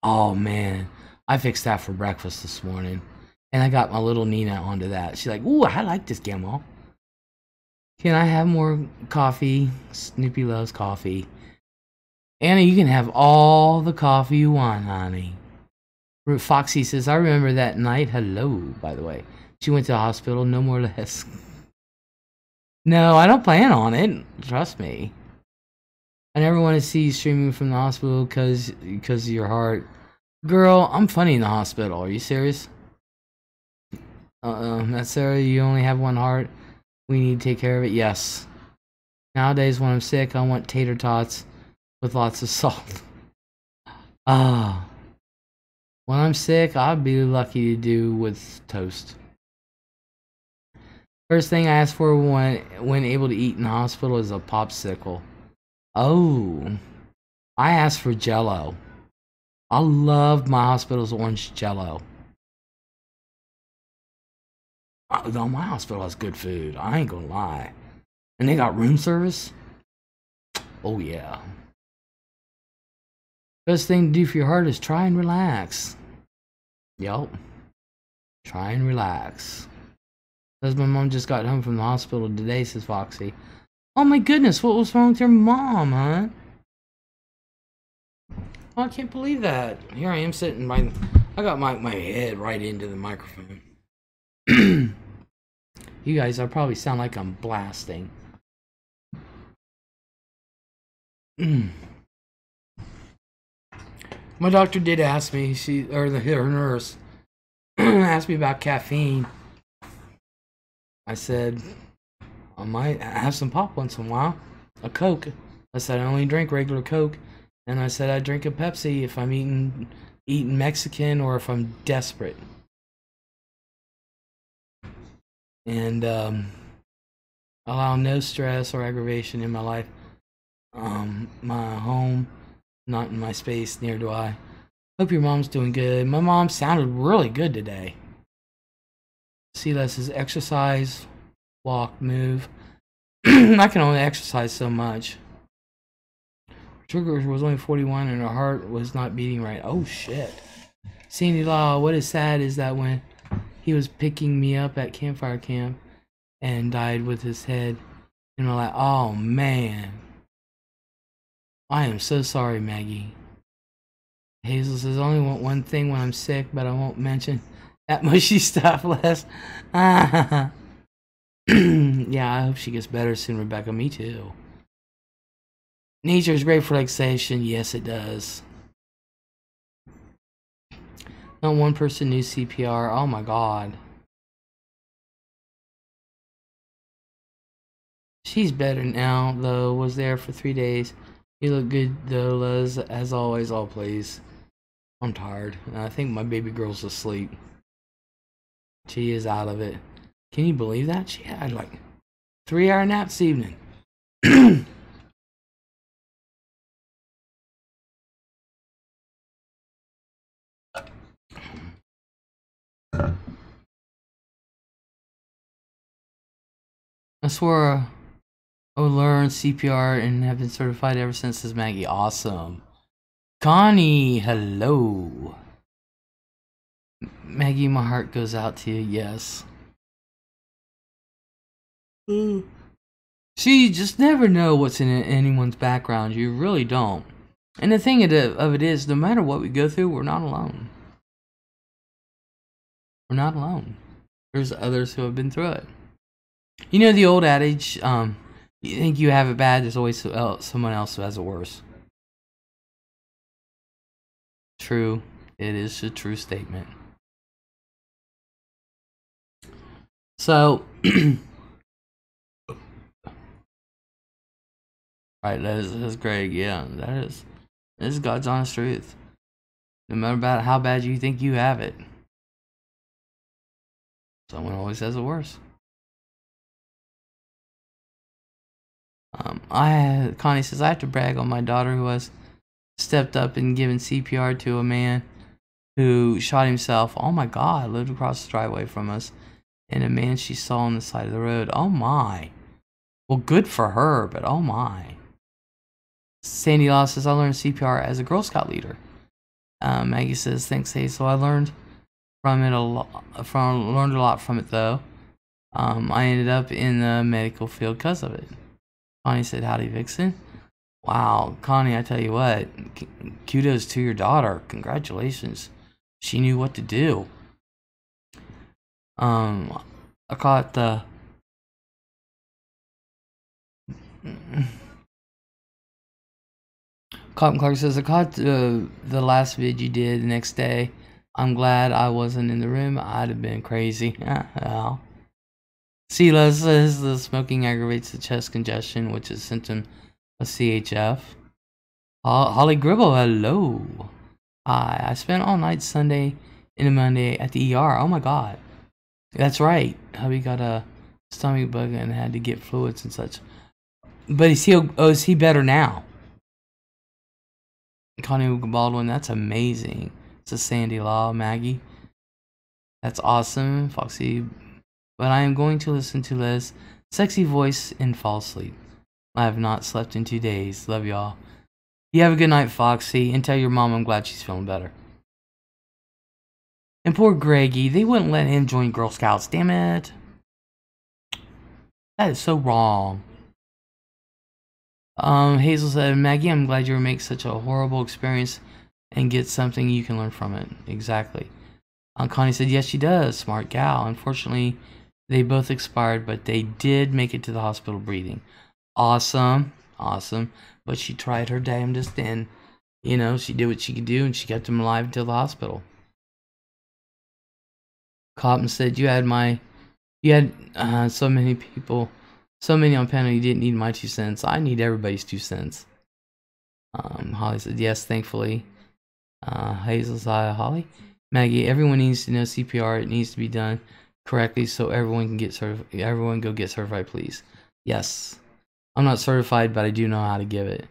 Oh man, I fixed that for breakfast this morning. And I got my little Nina onto that. She's like, ooh, I like this, Grandma. Can I have more coffee? Snoopy loves coffee. Anna, you can have all the coffee you want, honey. Foxy says, I remember that night. Hello, by the way. She went to the hospital, no more less. No, I don't plan on it. Trust me. I never want to see you streaming from the hospital because of your heart. Girl, I'm funny in the hospital. Are you serious? That's Sarah, you only have one heart. We need to take care of it. Yes. Nowadays, when I'm sick, I want tater tots with lots of salt. Ah. When I'm sick, I'd be lucky to do with toast. First thing I asked for when able to eat in the hospital is a popsicle. Oh. I asked for Jell-O. I love my hospital's orange Jell-O. No, my hospital has good food. I ain't gonna lie. And they got room service. Oh yeah. Best thing to do for your heart is try and relax. Yup. Try and relax. Says my mom just got home from the hospital today, says Foxy. Oh my goodness, what was wrong with your mom, huh? Oh, I can't believe that. Here I am sitting I got my head right into the microphone. You guys, I probably sound like I'm blasting. My doctor did ask me, her nurse, asked me about caffeine. I said, I might have some pop once in a while. A Coke. I said, I only drink regular Coke. And I said, I drink a Pepsi if I'm eating Mexican or if I'm desperate. And allow no stress or aggravation in my life. My home, not in my space, near do I. Hope your mom's doing good. My mom sounded really good today. LEZ'S exercise, walk, move. I can only exercise so much. Sugar was only 41 and her heart was not beating right. Oh shit. Sandy Law, what is sad is that when he was picking me up at campfire camp and died with his head in my lap. Oh man. I am so sorry, Maggie. Hazel says, I only want one thing when I'm sick, but I won't mention that mushy stuff, Les. Yeah, I hope she gets better soon, Rebecca. Me too. Nature is great for relaxation. Yes, it does. Not one person knew CPR. Oh my god. She's better now, though. Was there for 3 days. You look good, though, Les. As always, oh please. I'm tired. I think my baby girl's asleep. She is out of it. Can you believe that? She had like 3-hour nap this evening. I swore I would learn CPR and have been certified ever since, says Maggie. Awesome. Connie, hello. Maggie, my heart goes out to you. Yes. See, you just never know what's in anyone's background. You really don't. And the thing of it is, no matter what we go through, we're not alone. We're not alone. There's others who have been through it. You know the old adage, you think you have it bad, there's always someone else who has it worse. True. It is a true statement. So, right, that's Greg. Yeah, that is God's honest truth. No matter about how bad you think you have it, someone always has it worse. Connie says, I have to brag on my daughter who has stepped up and given CPR to a man who shot himself. Oh my God, lived across the driveway from us. And a man she saw on the side of the road. Oh my. Well, good for her, but oh my. Sandy Law says, I learned CPR as a Girl Scout leader. Maggie says, thanks, Hazel. I learned learned a lot from it, though. I ended up in the medical field because of it. Connie said, howdy, Vixen. Wow, Connie, I tell you what, kudos to your daughter. Congratulations. She knew what to do. I caught the... Cotton Clark says, I caught the last vid you did the next day. I'm glad I wasn't in the room. I'd have been crazy. Well. See, Les says the smoking aggravates the chest congestion, which is a symptom of CHF. Holly Gribble, hello. I spent all night Sunday into Monday at the ER. Oh my god. That's right. Hubby got a stomach bug and had to get fluids and such. But is he better now? Connie Baldwin, that's amazing. It's a Sandy Law, Maggie. That's awesome, Foxy. But I am going to listen to Lez's sexy voice and fall asleep. I have not slept in 2 days. Love y'all. You have a good night, Foxy, and tell your mom I'm glad she's feeling better. And poor Greggy, they wouldn't let him join Girl Scouts, damn it. That is so wrong. Hazel said, Maggie, I'm glad you make such a horrible experience and get something you can learn from it. Exactly. Connie said, yes, she does. Smart gal. Unfortunately, they both expired, but they did make it to the hospital breathing. Awesome. Awesome. But she tried her damnedest and, you know, she did what she could do and she kept them alive until the hospital. Cotton said, you had so many people, so many on panel, you didn't need my 2 cents. I need everybody's 2 cents. Holly said, yes, thankfully. Hazel said, Holly? Maggie, everyone needs to know CPR. It needs to be done correctly so everyone can get certified. Everyone go get certified, please. Yes. I'm not certified, but I do know how to give it.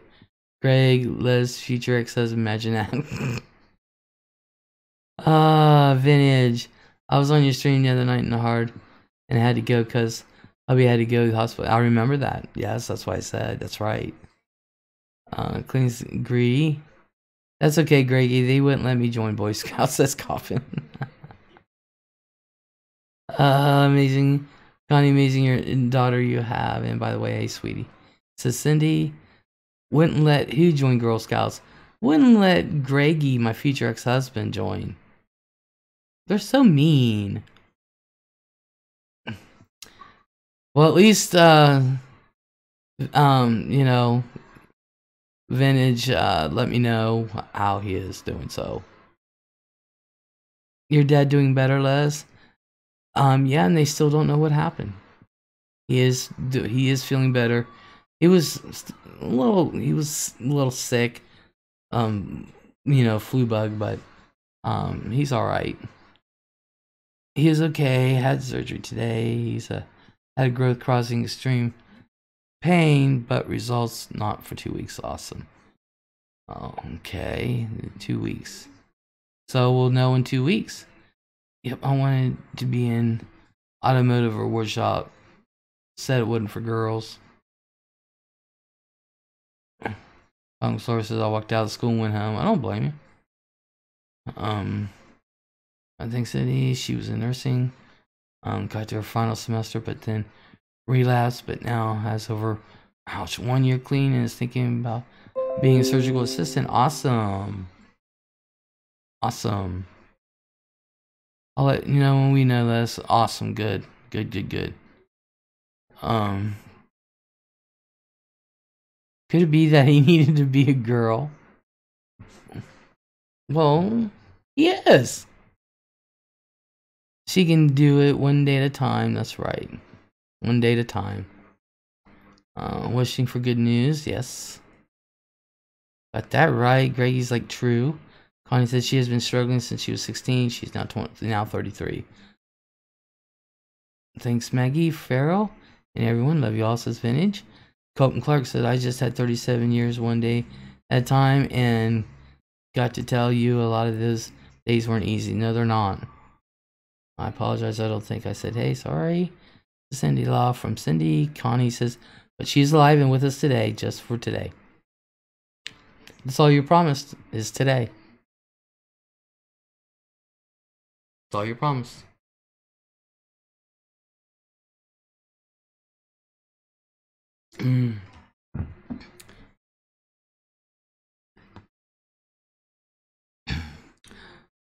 Greg, Lez's future ex-husband, imagine that. Vintage. I was on your stream the other night in the hard and I had to go because hubby had to go to the hospital. I remember that. Yes, that's why I said. That's right. Cleans Greedy. That's okay, Greggy. They wouldn't let me join Boy Scouts. That's coughing. Amazing. Connie, amazing your daughter you have. And by the way, hey, sweetie. Says Cindy, wouldn't let who join Girl Scouts? Wouldn't let Greggy, my future ex-husband, join. They're so mean. Well, at least, you know, Vintage, let me know how he is doing. So, your dad doing better, Les? Yeah, and they still don't know what happened. He is feeling better. He was a little sick, you know, flu bug, but he's all right. He is okay. Had surgery today. He's had a growth causing extreme pain, but results not for 2 weeks. Awesome. Okay, 2 weeks. So we'll know in 2 weeks. Yep, I wanted to be in automotive or woodshop. Said it wasn't for girls. Sources, I walked out of school and went home. I don't blame you. I think she was in nursing. Got to her final semester, but then relapsed, but now has over 1 year clean and is thinking about being a surgical assistant. Awesome. Awesome. I'll let you know when we know this. Awesome. Good. Good, good, good. Could it be that he needed to be a girl? Well, yes. She can do it 1 day at a time. That's right. 1 day at a time. Wishing for good news. Yes. Got that right. Greggy's like true. Connie says she has been struggling since she was 16. She's now 33. Thanks, Maggie, Farrell, and everyone. Love you all, says Vintage. Colton Clark said, I just had 37 years 1 day at a time and got to tell you a lot of those days weren't easy. No, they're not. I apologize. I don't think I said, hey, sorry. Cindy Law from Cindy. Connie says, but she's alive and with us today, just for today. That's all you promised, is today. That's all you promised.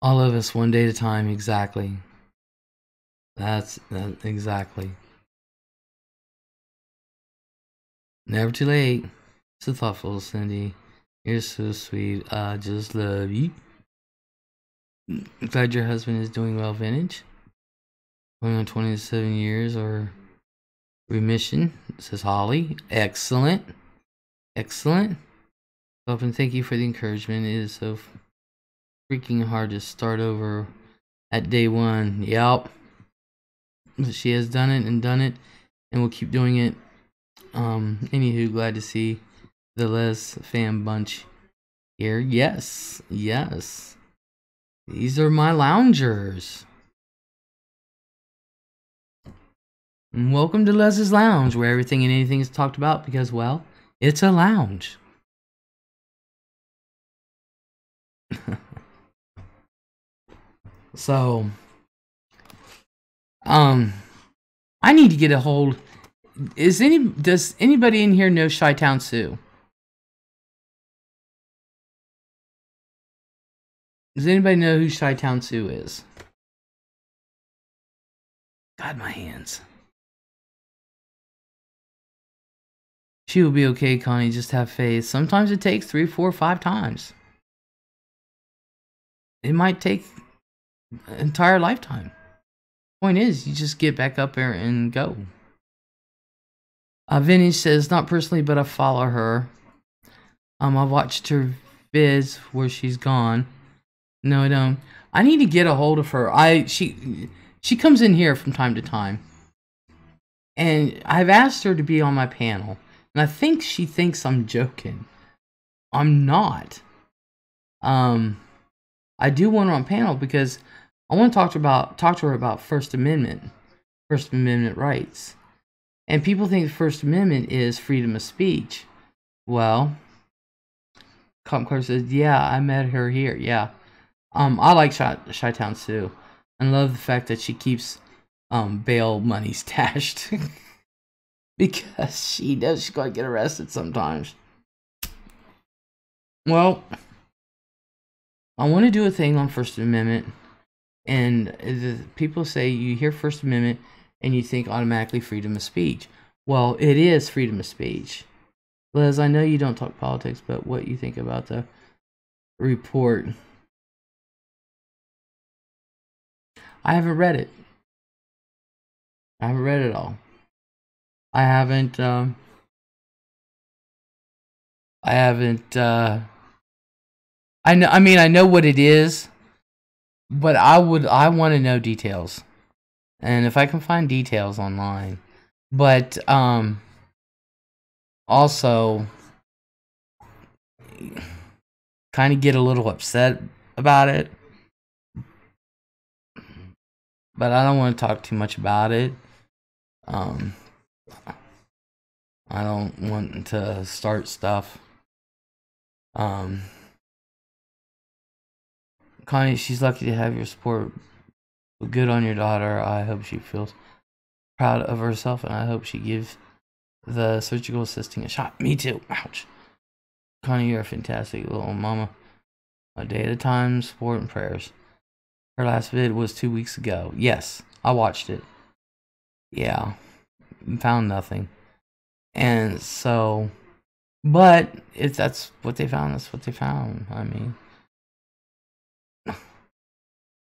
All of us 1 day at a time, exactly. That's exactly. Never too late. So thoughtful, Cindy. You're so sweet. I just love you. Glad your husband is doing well, Vintage. Going on 27 years or remission, says Holly. Excellent. Excellent. And thank you for the encouragement. It is so freaking hard to start over at day one. Yep. She has done it and will keep doing it. Anywho, glad to see the Les fan bunch here. Yes, yes. These are my loungers. And welcome to Lez'S Lounge, where everything and anything is talked about because, well, it's a lounge. So, I need to get a hold. Does anybody in here know Chi-Town Sue? Does anybody know who Chi-Town Sue is? God, my hands. She will be okay, Connie. Just have faith. Sometimes it takes 3, 4, 5 times. It might take an entire lifetime. Point is, you just get back up there and go. Vinny says, not personally, but I follow her. I've watched her vids where she's gone. No, I don't. I need to get a hold of her. She comes in here from time to time. And I've asked her to be on my panel. And I think she thinks I'm joking. I'm not. I do want her on panel because I want to talk to her about First Amendment rights. And people think the First Amendment is freedom of speech. Well, Cop Clark says, yeah, I met her here. Yeah. I like Chi-Town Sue. And love the fact that she keeps bail money stashed. Because she knows she's going to get arrested sometimes. Well, I want to do a thing on First Amendment. And people say you hear First Amendment and you think automatically freedom of speech. Well, it is freedom of speech. Les, I know you don't talk politics, but what you think about the report? I haven't read it. I haven't read it all. I haven't, I know, I mean, I know what it is, but I want to know details. And if I can find details online, but, also kind of get a little upset about it, but I don't want to talk too much about it. I don't want to start stuff. Connie, she's lucky to have your support. Good on your daughter. I hope she feels proud of herself, and I hope she gives the surgical assisting a shot. Me too. Ouch. Connie, you're a fantastic little mama. A day at a time, support and prayers. Her last vid was 2 weeks ago. Yes, I watched it. Yeah. Found nothing. And so, but if that's what they found, that's what they found. I mean,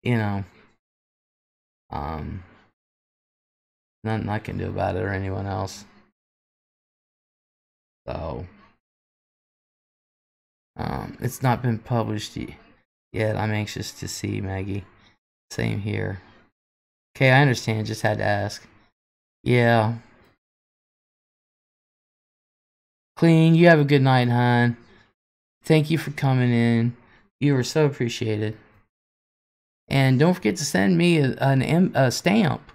you know, nothing I can do about it or anyone else. So, it's not been published yet. I'm anxious to see, Maggie. Same here. Okay, I understand. Just had to ask. Yeah. Clean, you have a good night, hon. Thank you for coming in. You are so appreciated. And don't forget to send me a stamp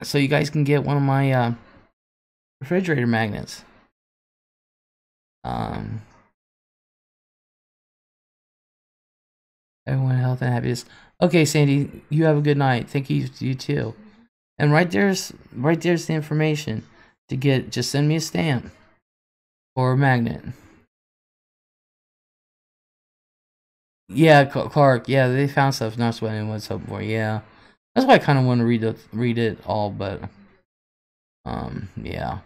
so you guys can get one of my refrigerator magnets. Everyone health and happiness. Okay, Sandy, you have a good night. Thank you. You too. And right there's the information to get. Just send me a stamp or a magnet. Yeah, Clark. Yeah, they found stuff. Not what anyone's hoping for. Yeah, that's why I kind of want to read it all. But yeah.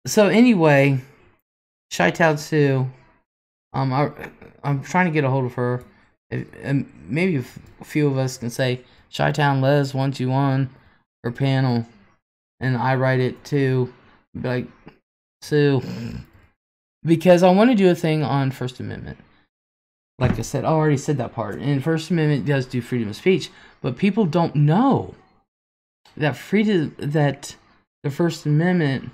So anyway, Chi-Town Sue. I'm trying to get a hold of her. And maybe a few of us can say Chi-Town Les wants you on her panel, and I write it too. Be like, So, because I want to do a thing on First Amendment. Like I said, I already said that part. And First Amendment does do freedom of speech, but people don't know that the First Amendment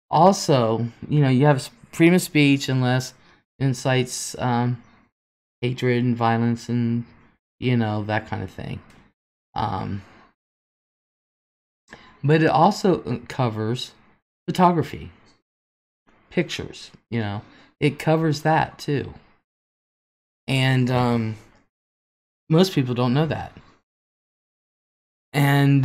also, you have freedom of speech unless it incites hatred and violence and that kind of thing. But it also covers photography, pictures. It covers that too. And most people don't know that. And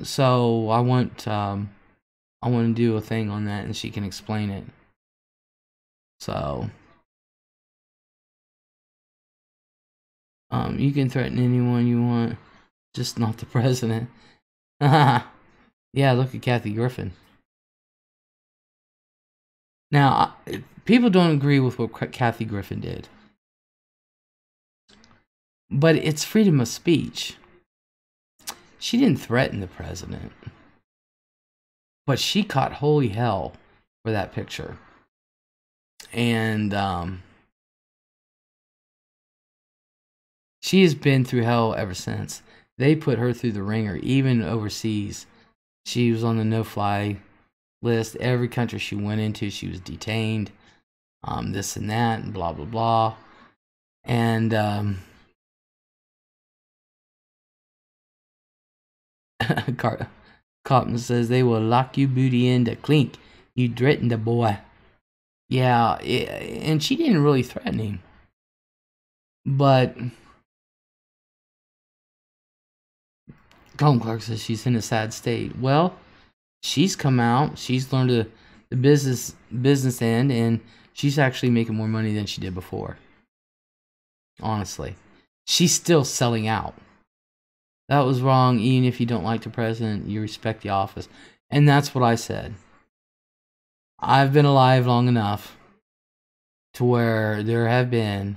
so I want to do a thing on that, and she can explain it. So you can threaten anyone you want, just not the president. Yeah, look at Kathy Griffin. Now, people don't agree with what Kathy Griffin did, but it's freedom of speech. She didn't threaten the president, but she caught holy hell for that picture. And she has been through hell ever since. They put her through the ringer, even overseas. She was on the no-fly list. Every country she went into, she was detained. This and that, and blah, blah, blah. And Cotton says they will lock you booty in the clink. You threatened the boy. Yeah, and she didn't really threaten him. But Colin Clark says she's in a sad state. Well, she's come out. She's learned the business end, and she's actually making more money than she did before. Honestly, she's still selling out. That was wrong. Even if you don't like the president, you respect the office. And that's what I said. I've been alive long enough to where there have been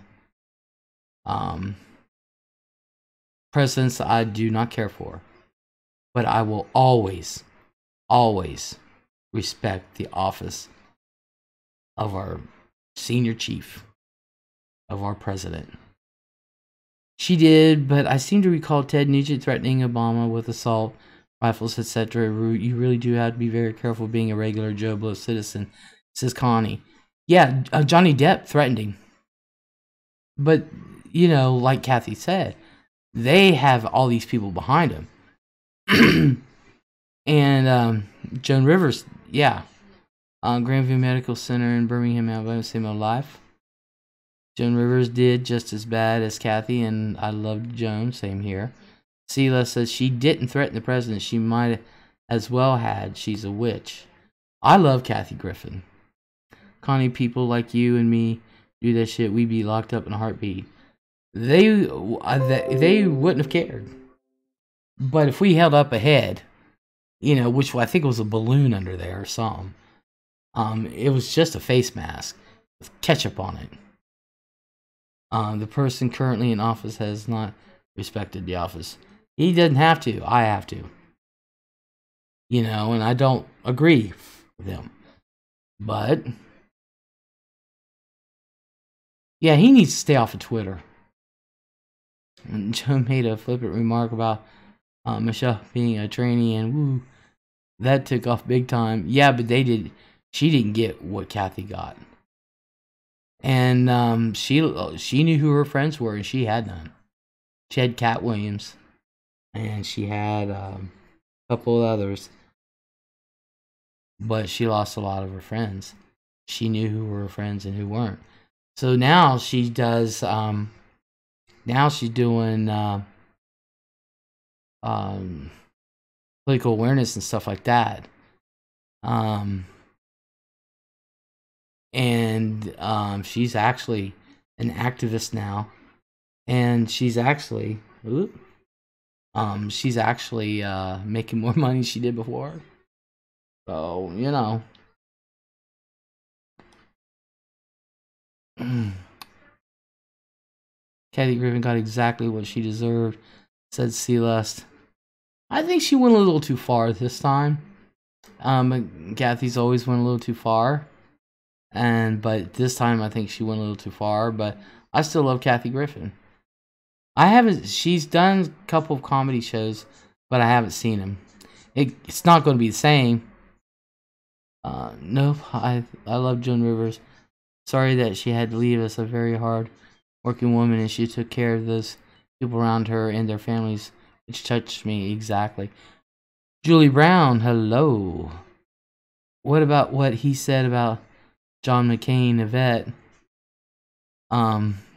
presidents I do not care for. But I will always, always respect the office of our senior chief, of our president. She did, but I seem to recall Ted Nugent threatening Obama with assault rifles, etc. You really do have to be very careful being a regular Joe Blow citizen, says Connie. Yeah, Johnny Depp threatened him. But, like Kathy said, they have all these people behind him. And Joan Rivers, yeah. Grandview Medical Center in Birmingham, Alabama, same old life. Joan Rivers did just as bad as Kathy, and I loved Joan, same here. Sela says she didn't threaten the president. She might as well had. She's a witch. I love Kathy Griffin. Connie, people like you and me do that shit, we'd be locked up in a heartbeat. They wouldn't have cared. But if we held up a head, which I think was a balloon under there or something, it was just a face mask with ketchup on it. The person currently in office has not respected the office. He doesn't have to. I have to. And I don't agree with him. But, yeah, he needs to stay off of Twitter. And Joe made a flippant remark about Michelle being a trainee, and woo, that took off big time. Yeah, but she didn't get what Kathy got. And she knew who her friends were, and she had none. She had Cat Williams, and she had a couple of others. But she lost a lot of her friends. She knew who were her friends and who weren't. So now she does. Now she's doing political awareness and stuff like that. And she's actually an activist now, and she's actually making more money than she did before. So Kathy Griffin got exactly what she deserved. said Celeste. I think she went a little too far this time. Kathy's always went a little too far. But this time I think she went a little too far. But I still love Kathy Griffin. She's done a couple of comedy shows, but I haven't seen them. It's not going to be the same. Nope, I love Joan Rivers. Sorry that she had to leave us, a very hard working woman, and she took care of those people around her and their families, which touched me exactly. Julie Brown, hello. What about what he said about John McCain, Yvette?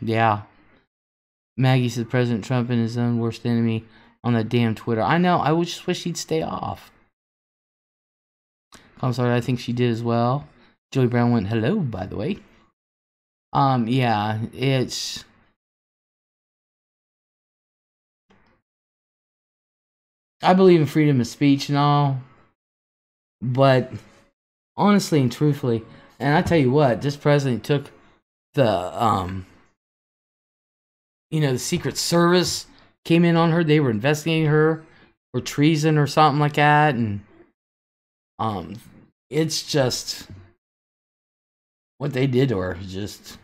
Yeah. Maggie said President Trump and his own worst enemy on that damn Twitter. I know, I just wish he'd stay off. I'm sorry, I think she did as well. Julie Brown went hello, by the way. Yeah, it's... I believe in freedom of speech and all, but honestly and truthfully, and I tell you what, this president took the, the Secret Service came in on her. They were investigating her for treason or something like that, and it's just what they did to her. Just,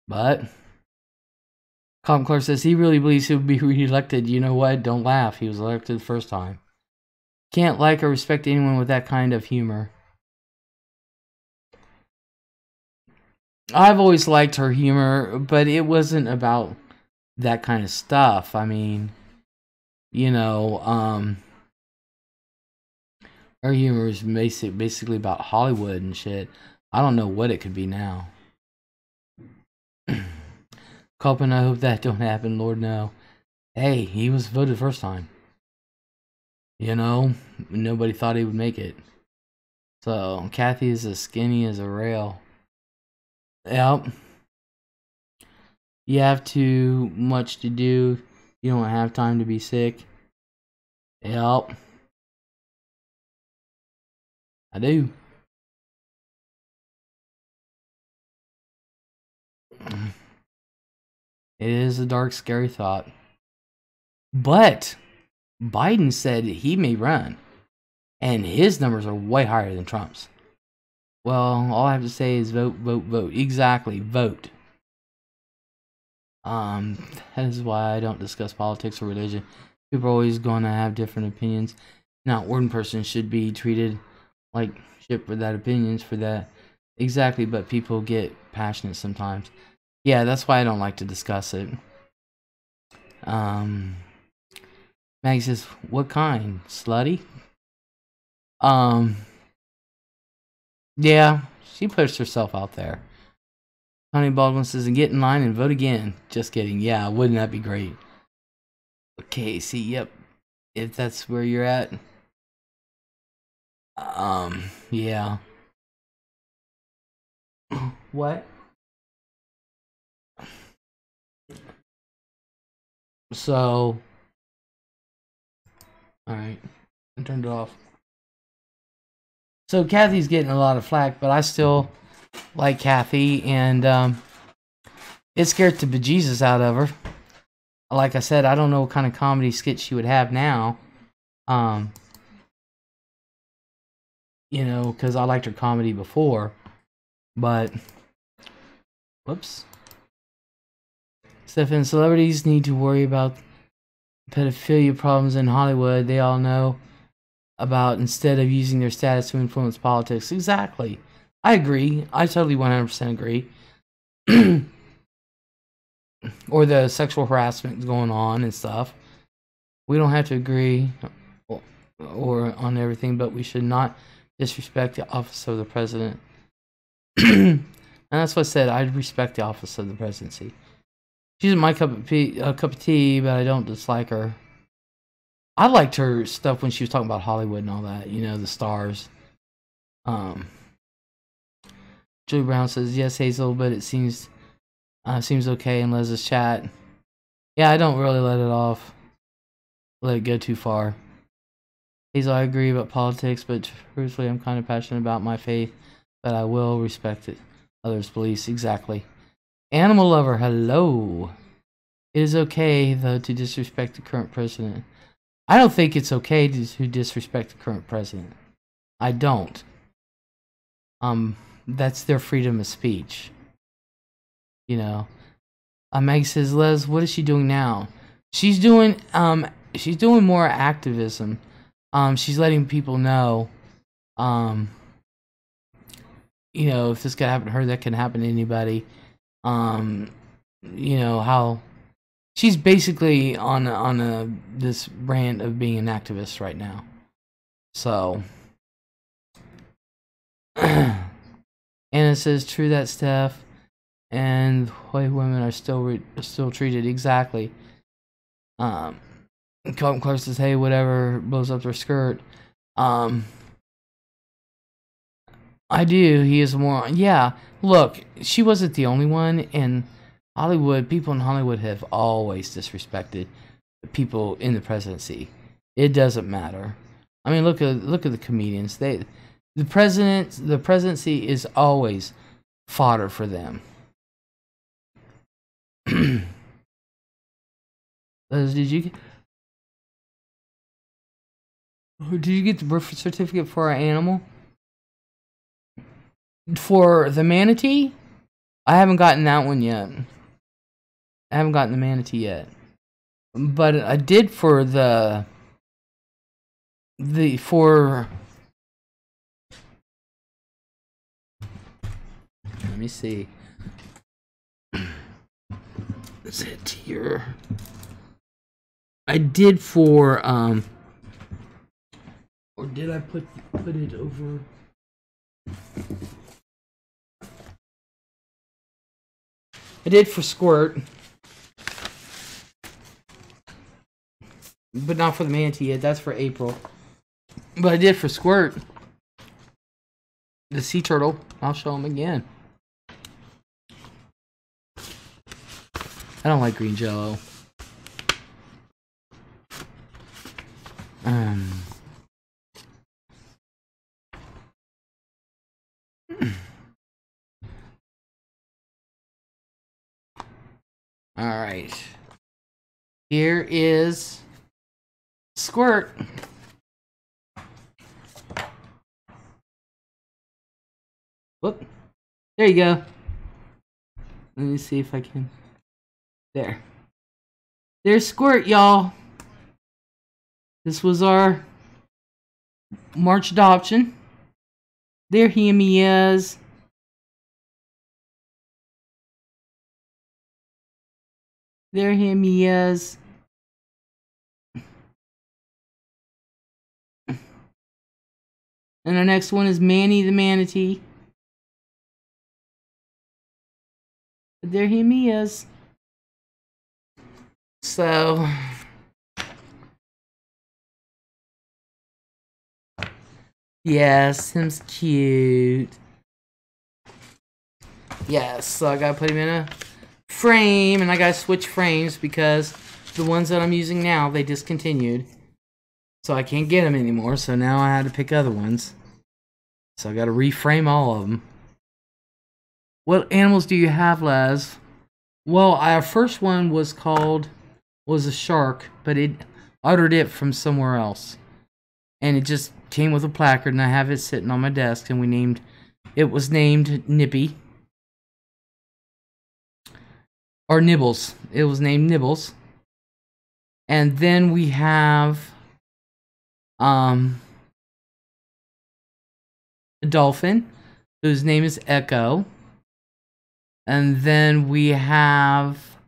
But Com Clark says he really believes he'll be reelected. You know what? Don't laugh. He was elected the first time. Can't like or respect anyone with that kind of humor. I've always liked her humor, but it wasn't about that kind of stuff. I mean, her humor is basically about Hollywood and shit. I don't know what it could be now. Copen, I hope that don't happen, Lord, no. Hey, he was voted first time. Nobody thought he would make it. So, Kathy is as skinny as a rail. Yep. You have too much to do. You don't have time to be sick. Yep. I do. It is a dark, scary thought. But Biden said he may run, and his numbers are way higher than Trump's. Well, all I have to say is vote, vote, vote. Exactly, vote. That is why I don't discuss politics or religion. People are always going to have different opinions. Not one person should be treated like shit for that opinions for that. Exactly, but people get passionate sometimes. Yeah, that's why I don't like to discuss it. Maggie says, what kind? Slutty? Yeah, she pushed herself out there. Honey Baldwin says, get in line and vote again. Just kidding. Yeah, wouldn't that be great? Okay, see, yep. If that's where you're at. Yeah. What? So, alright, I turned it off. So Kathy's getting a lot of flack, but I still like Kathy, and it scared the bejesus out of her. Like I said, I don't know what kind of comedy skit she would have now. Because I liked her comedy before, but whoops. Stefan, celebrities need to worry about pedophilia problems in Hollywood they all know about instead of using their status to influence politics. Exactly. I agree. I totally 100% agree. Or the sexual harassment going on and stuff. We don't have to agree or on everything, but we should not disrespect the office of the president. And that's what I said. I respect the office of the presidency. She's my cup of tea, but I don't dislike her. I liked her stuff when she was talking about Hollywood and all that. The stars. Julie Brown says, yes, Hazel, but it seems okay in Lez'S chat. Yeah, I don't really let it go too far. Hazel, I agree about politics, but truthfully, I'm kind of passionate about my faith, but I will respect it. Others' beliefs, exactly. Animal lover, hello. It is okay, though, to disrespect the current president. I don't think it's okay to disrespect the current president. I don't. That's their freedom of speech. You know. Meg says, Les, what is she doing now? She's doing more activism. She's letting people know, you know, if this could happen to her, that can happen to anybody. You know, how she's basically on this rant of being an activist right now. So Anna says, true that, Steph. And white women are still treated exactly. Colton Clark says, hey, whatever blows up their skirt. I do. He is more. Yeah. Look, she wasn't the only one in Hollywood. People in Hollywood have always disrespected people in the presidency. It doesn't matter. I mean, look at the comedians. The presidency is always fodder for them. Did you get the birth certificate for our animal? For the manatee? I haven't gotten that one yet. I haven't gotten the manatee yet. But I did for let me see. Is it here? I did for or did I put it over? I did for Squirt, but not for the manatee yet. That's for April. But I did for Squirt, the sea turtle. I'll show him again. I don't like green jello. All right. Here is Squirt. Whoop. There you go. Let me see if I can. There. There's Squirt, y'all. This was our March adoption. There he is. There he is. And our next one is Manny the manatee. There he is. So yes, him's cute. Yes, so I gotta put him in a frame, and I gotta switch frames because the ones that I'm using now, they discontinued. So I can't get them anymore, so now I had to pick other ones. So I gotta reframe all of them. What animals do you have, Les? Well, our first one was a shark, but it ordered it from somewhere else. And it just came with a placard, and I have it sitting on my desk, and it was named Nippy. Or Nibbles. It was named Nibbles. And then we have a dolphin, whose name is Echo. And then we have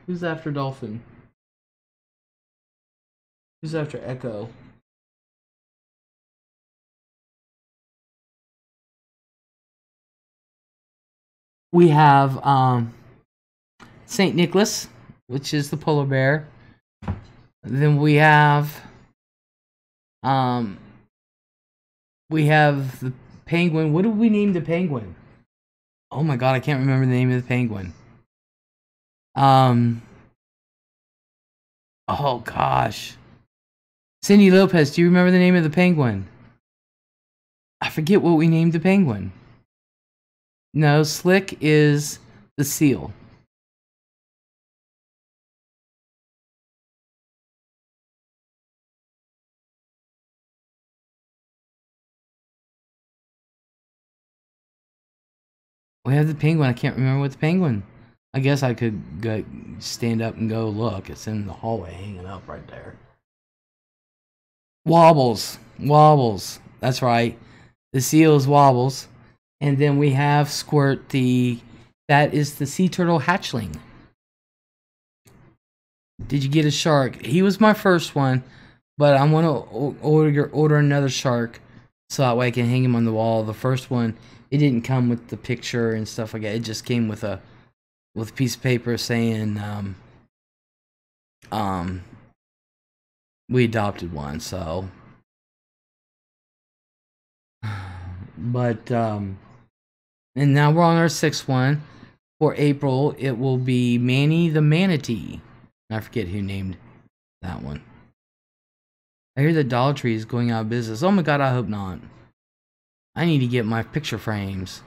who's after dolphin? Who's after Echo? We have St. Nicholas, which is the polar bear. Then we have the penguin. What did we name the penguin? Oh my god, I can't remember the name of the penguin. Oh gosh. Cindy Lopez, do you remember the name of the penguin? I forget what we named the penguin. No, Slick is the seal. We have the penguin. I can't remember what the penguin. I guess I could go, stand up and go look. It's in the hallway hanging up right there. Wobbles. Wobbles. That's right. The seal is Wobbles. And then we have Squirt, that is the sea turtle hatchling. Did you get a shark? He was my first one, but I'm going to order another shark so that way I can hang him on the wall. The first one, it didn't come with the picture and stuff like that. It just came with a piece of paper saying we adopted one, so. But and now we're on our 6th one. For April, it will be Manny the Manatee. I forget who named that one. I hear that Dollar Tree is going out of business. Oh my god, I hope not. I need to get my picture frames.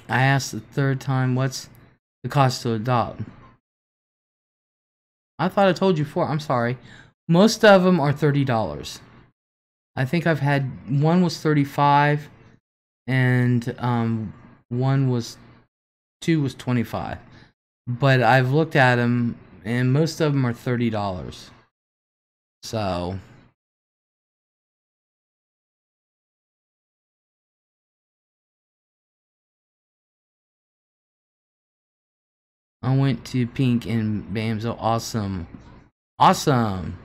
I asked the 3rd time, what's the cost to adopt? I thought I told you before. I'm sorry. Most of them are $30. I think I've had one was $35, and two was $25. But I've looked at them, and most of them are $30. So I went to Pink and Bamzo. Awesome. Awesome.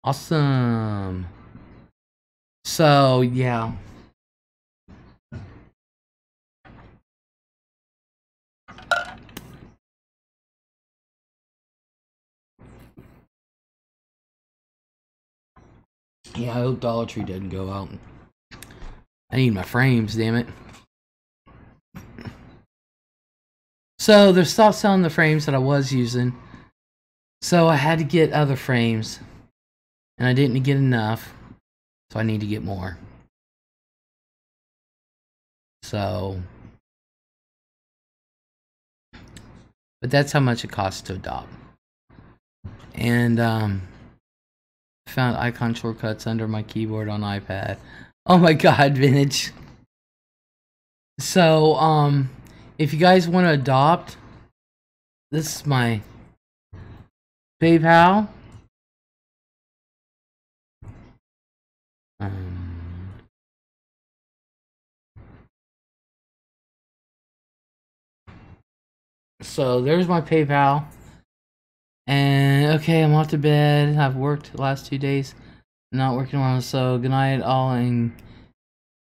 Awesome. So, yeah. Yeah, I hope Dollar Tree doesn't go out. I need my frames, damn it. So, they stopped selling the frames that I was using. So, I had to get other frames. And I didn't get enough. So, I need to get more. So. But that's how much it costs to adopt. And, found icon shortcuts under my keyboard on iPad. Oh my god, Vintage. So, if you guys want to adopt, this is my PayPal. So there's my PayPal. And okay, I'm off to bed. I've worked the last 2 days, not working tomorrow. So good night, all, and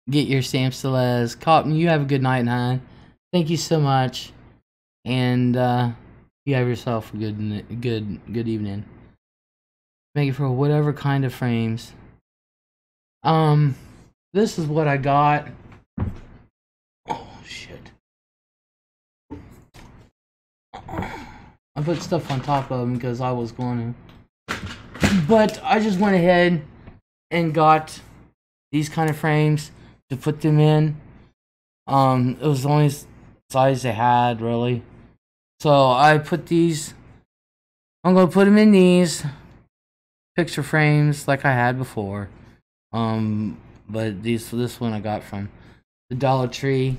get your stamps to Les. Cotton, you have a good night, hon. Thank you so much, and you have yourself a good evening. Make it for whatever kind of frames. This is what I got. Oh shit. I put stuff on top of them because I was going to. But I just went ahead and got these kind of frames to put them in. It was the only size they had, really. So I put these. I'm going to put them in these picture frames like I had before. But this one I got from the Dollar Tree.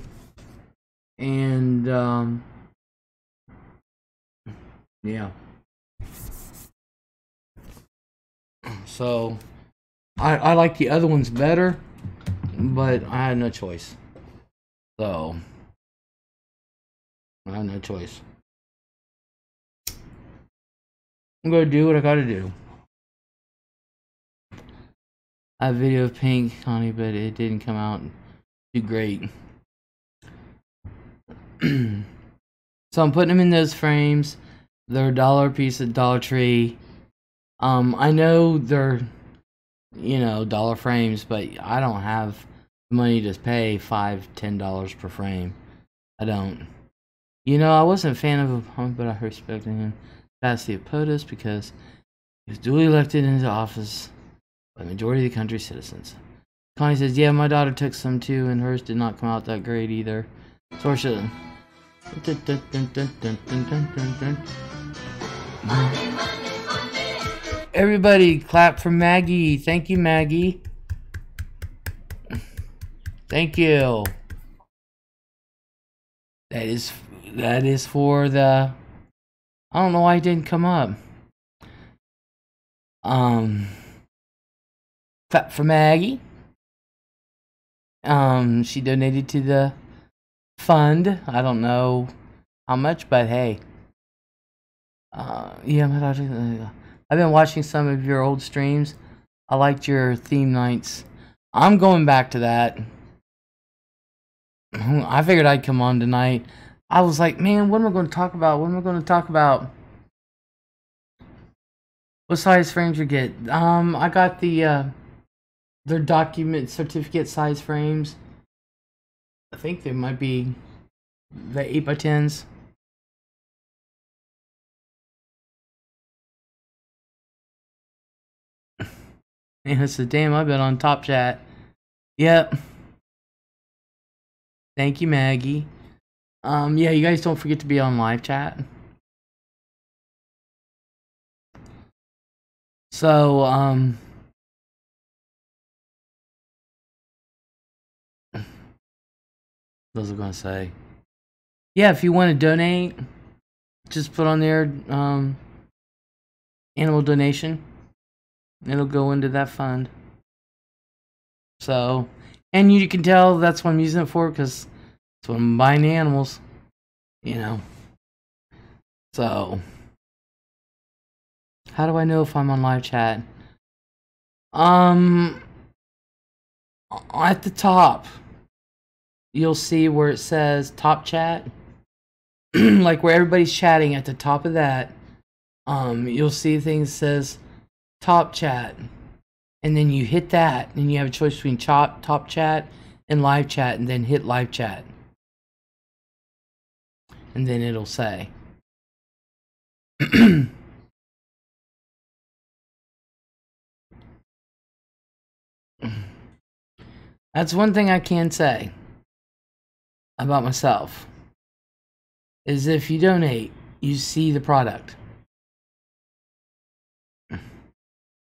And, yeah. So, I like the other ones better, but I had no choice. So, I had no choice. I'm gonna do what I gotta do. I have a video of Pink, Connie, but it didn't come out too great. So I'm putting them in those frames. They're $1 piece at Dollar Tree. I know they're, dollar frames, but I don't have money to pay $5-10 per frame. I don't. I wasn't a fan of him, but I respect him. Capacity of POTUS because he was duly elected into office by the majority of the country's citizens. Connie says, yeah, my daughter took some too, and hers did not come out that great either. Sorsha. Everybody clap for Maggie. Thank you, Maggie. Thank you. That is for the... I don't know why it didn't come up. Clap for Maggie. She donated to the fund. I don't know how much, but hey. Yeah, my daughter... I've been watching some of your old streams. I liked your theme nights. I'm going back to that. I figured I'd come on tonight. I was like, man, what am I going to talk about? What am I going to talk about? What size frames you get? I got the their document certificate size frames. I think they might be the 8x10s. And it's a damn, I've been on Top Chat. Yep. Thank you, Maggie. Yeah, you guys don't forget to be on live chat. So, what was I gonna say? Yeah, if you want to donate, just put on there, animal donation. It'll go into that fund. So, and you can tell that's what I'm using it for, because that's what I'm buying the animals, you know. So, how do I know if I'm on live chat? At the top, you'll see where it says top chat. Like where everybody's chatting, at the top of that, you'll see things that says top chat. And then you hit that, and you have a choice between top chat and live chat, and then hit live chat. And then it'll say. That's one thing I can say about myself, is if you donate, you see the product.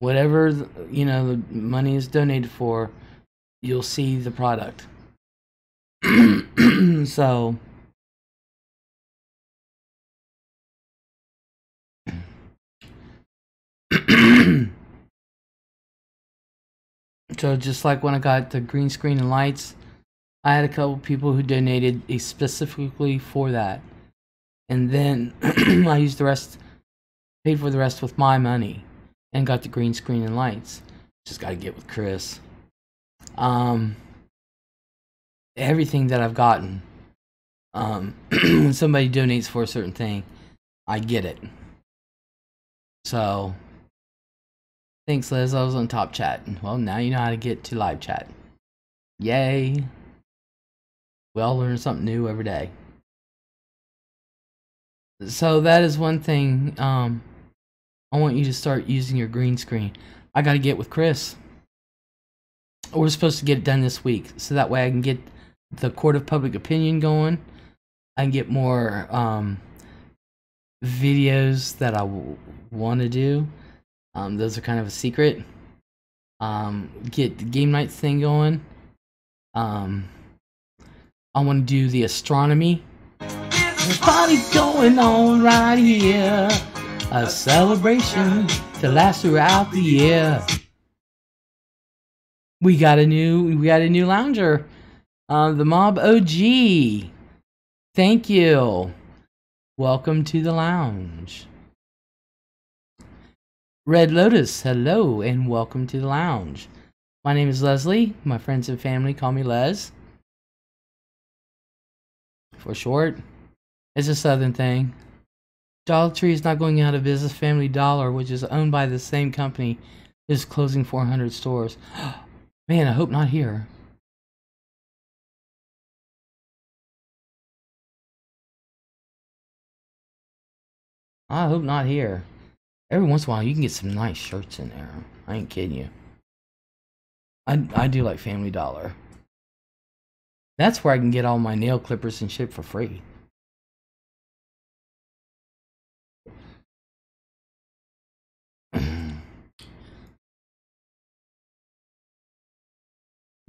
Whatever, you know, the money is donated for, you'll see the product. So, so just like when I got the green screen and lights, I had a couple people who donated specifically for that. And then I used the rest, paid for the rest with my money, and got the green screen and lights. Just got to get with Chris. Everything that I've gotten, when somebody donates for a certain thing, I get it. So, thanks, Liz. I was on top chat. Well, now you know how to get to live chat. Yay. We all learn something new every day. So that is one thing. I want you to start using your green screen. I got to get with Chris. We're supposed to get it done this week, so that way I can get the court of public opinion going. I can get more videos that I want to do. Those are kind of a secret. Get the game night thing going. I want to do the astronomy. There's a party going on right here. A celebration to last throughout the year. We got a new lounger. The Mob OG. Thank you. Welcome to the lounge. Red Lotus, hello and welcome to the lounge. My name is Leslie. My friends and family call me Les. For short. It's a southern thing. Dollar Tree is not going out of business. Family Dollar, which is owned by the same company, is closing 400 stores. Man, I hope not here. I hope not here. Every once in a while, you can get some nice shirts in there. I ain't kidding you. I do like Family Dollar. That's where I can get all my nail clippers and shit for free.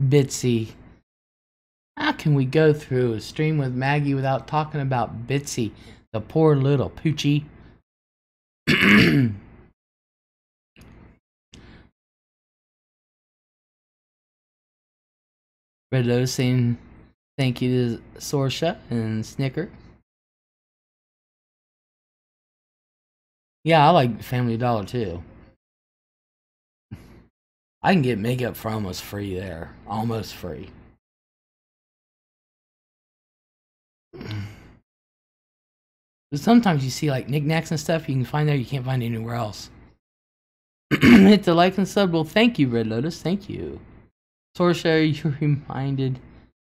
Bitsy. How can we go through a stream with Maggie without talking about Bitsy, the poor little poochie? Red Lotus saying thank you to Sorsha and Snicker. Yeah, I like Family Dollar too. I can get makeup for almost free there. Almost free. But sometimes you see like knickknacks and stuff you can find there you can't find anywhere else. Hit the like and sub. Well, thank you, Red Lotus. Thank you. Sorsha,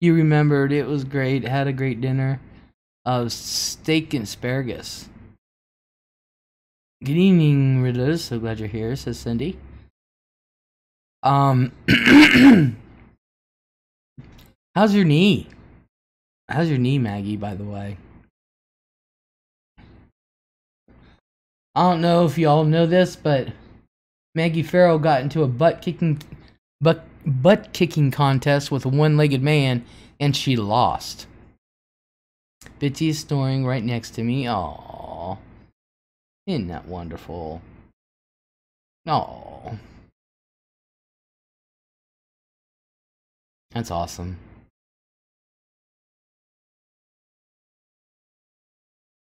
you remembered. It was great. Had a great dinner of steak and asparagus. Good evening, Red Lotus. So glad you're here, says Cindy. How's your knee? How's your knee, Maggie, by the way? I don't know if y'all know this, but Maggie Farrell got into a butt kicking contest with a one-legged man, and she lost. Bitsy is snoring right next to me. Aww. Isn't that wonderful? Aww. That's awesome.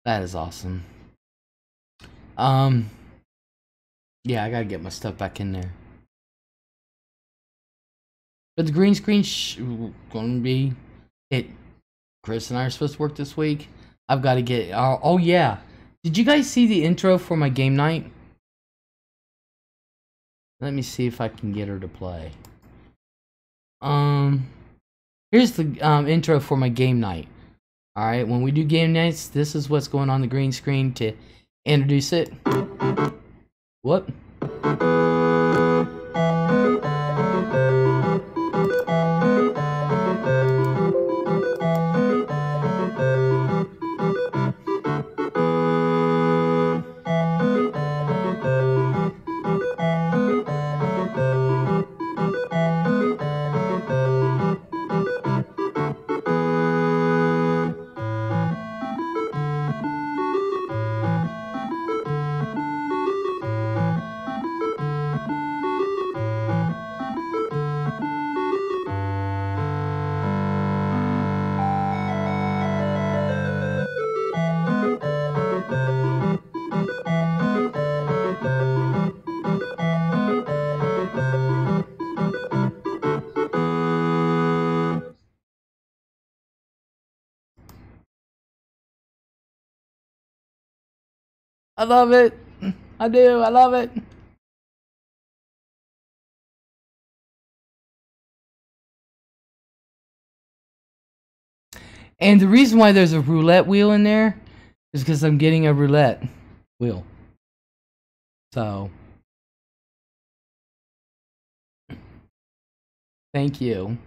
That is awesome. Yeah, I gotta get my stuff back in there. But the green screen gonna be it. Chris and I are supposed to work this week. I've got to get. Oh yeah, did you guys see the intro for my game night? Let me see if I can get her to play. Here's the intro for my game night. All right, when we do game nights, this is what's going on the green screen to introduce it. What? I love it. I do. I love it. And the reason why there's a roulette wheel in there is because I'm getting a roulette wheel. So, thank you.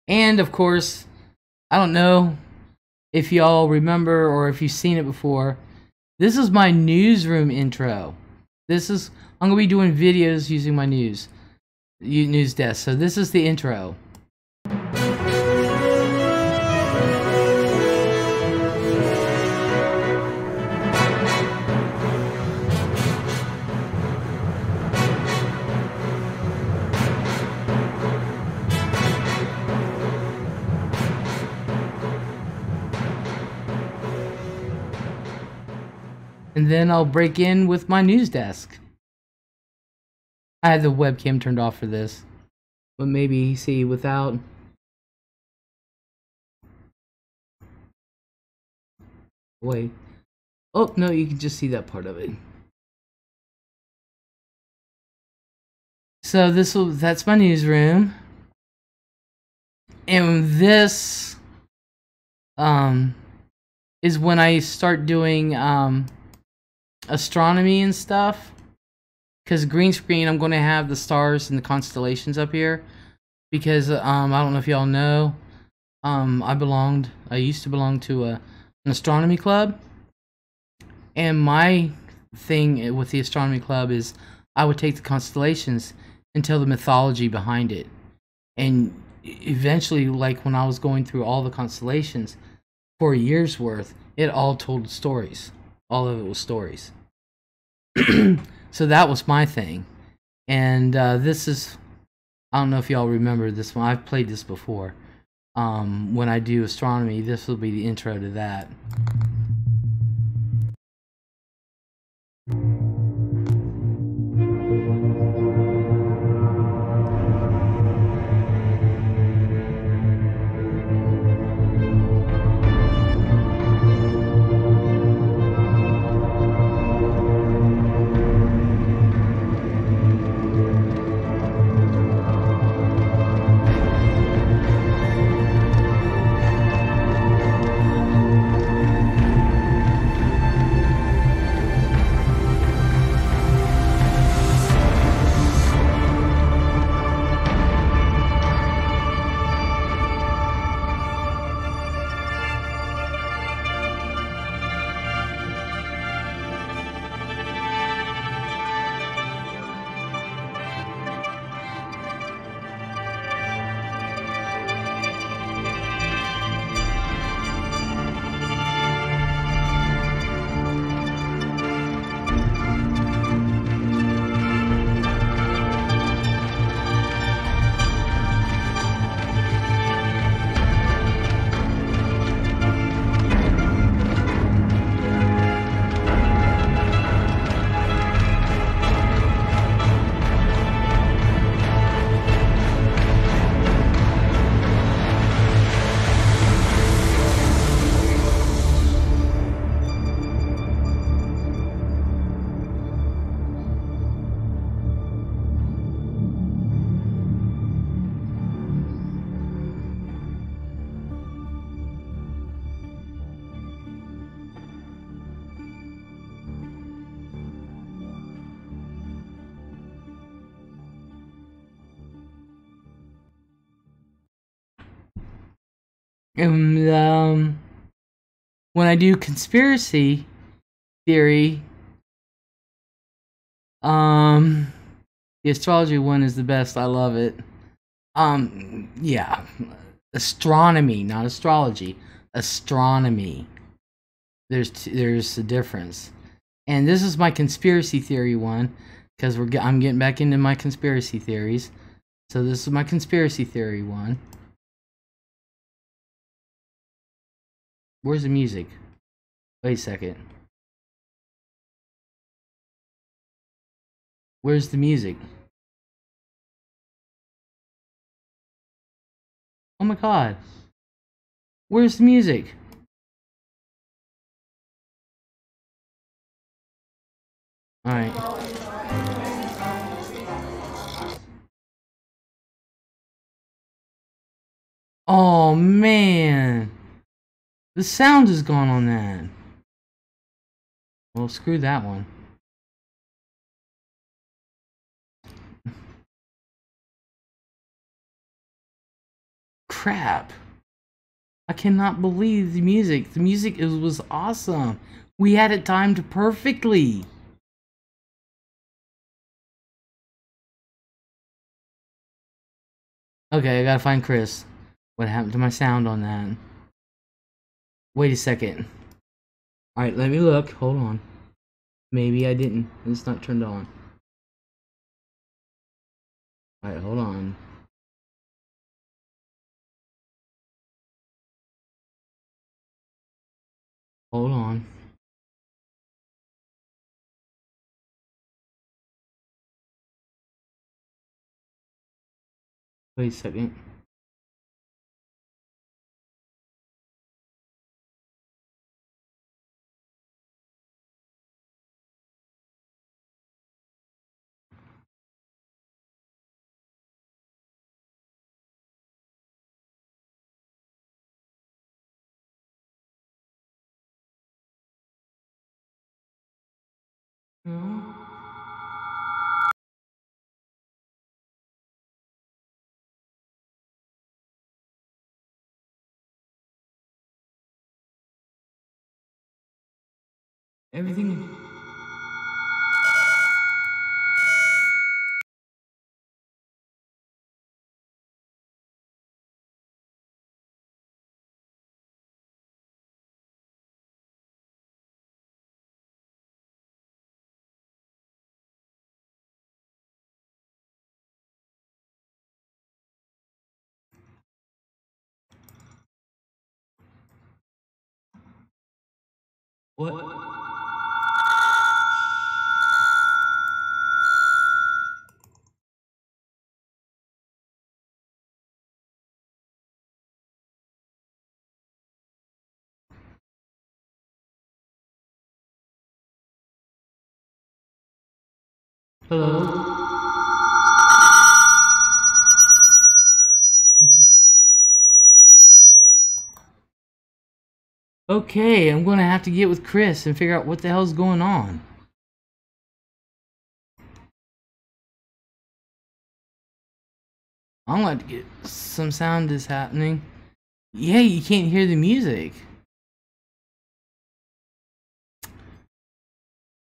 And of course, I don't know if y'all remember or if you've seen it before. This is my newsroom intro. I'm gonna be doing videos using my news desk. So this is the intro. And then I'll break in with my news desk. I had the webcam turned off for this, but maybe see without. Wait. Oh, no, you can just see that part of it. So that's my newsroom. And this is when I start doing astronomy and stuff. because green screen, I'm going to have the stars and the constellations up here. Because I don't know if y'all know, I used to belong to an astronomy club, and my thing with the astronomy club is I would take the constellations and tell the mythology behind it, and eventually, like when I was going through all the constellations for a year's worth, it all told stories. All of it was stories. So that was my thing, and this is, I don't know if y'all remember this one. I've played this before. When I do astronomy, this will be the intro to that. And when I do conspiracy theory, the astrology one is the best. I love it. Yeah, astronomy, not astrology. Astronomy. There's a difference. And this is my conspiracy theory one, because I'm getting back into my conspiracy theories. So this is my conspiracy theory one. Where's the music? Wait a second. Where's the music? Oh my god. Where's the music? Alright. Oh man. The sound is gone on that. Well, screw that one. Crap. I cannot believe the music. The music was awesome. We had it timed perfectly. Okay, I gotta find Chris. What happened to my sound on that? Wait a second. Alright, let me look. Hold on. Maybe I didn't. It's not turned on. Alright, hold on. Hold on. Wait a second. Everything. What? Hello? Okay, I'm gonna have to get with Chris and figure out what the hell's going on. I'm going to get some sound is happening. Yeah, you can't hear the music.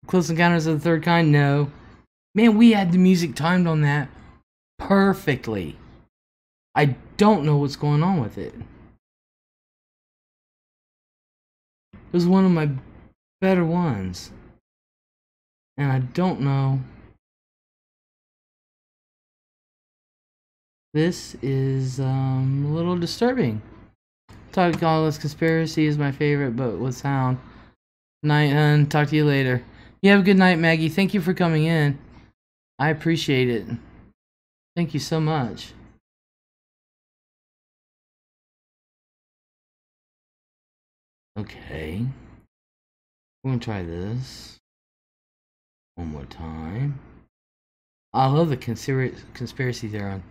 Close Encounters of the Third Kind, no. Man, we had the music timed on that perfectly. I don't know what's going on with it. It was one of my better ones. And I don't know. This is a little disturbing. Talk all this conspiracy is my favorite, but with sound. Night, hun. Talk to you later. You have a good night, Maggie. Thank you for coming in. I appreciate it. Thank you so much. Okay. We're gonna try this one more time. I love the conspiracy theory.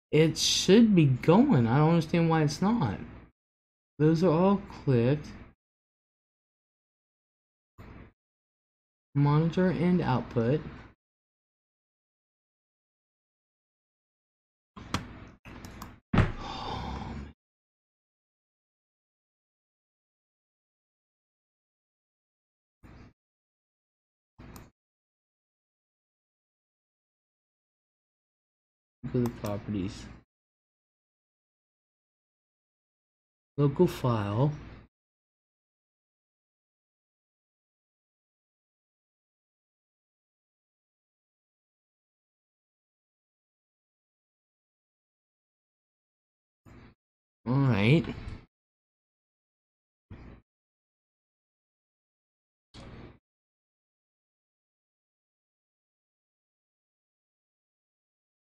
It should be going. I don't understand why it's not. Those are all clicked. Monitor and output. Go to the properties. Local file. Alright.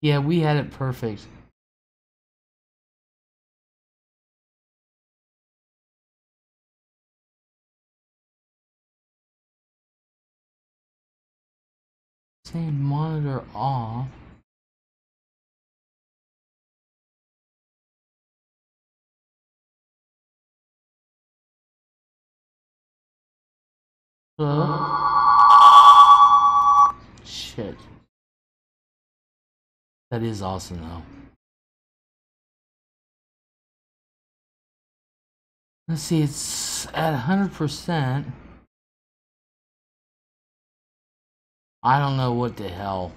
Yeah, we had it perfect. Saying monitor off. Hello? Shit. That is awesome though. Let's see, it's at 100%. I don't know what the hell.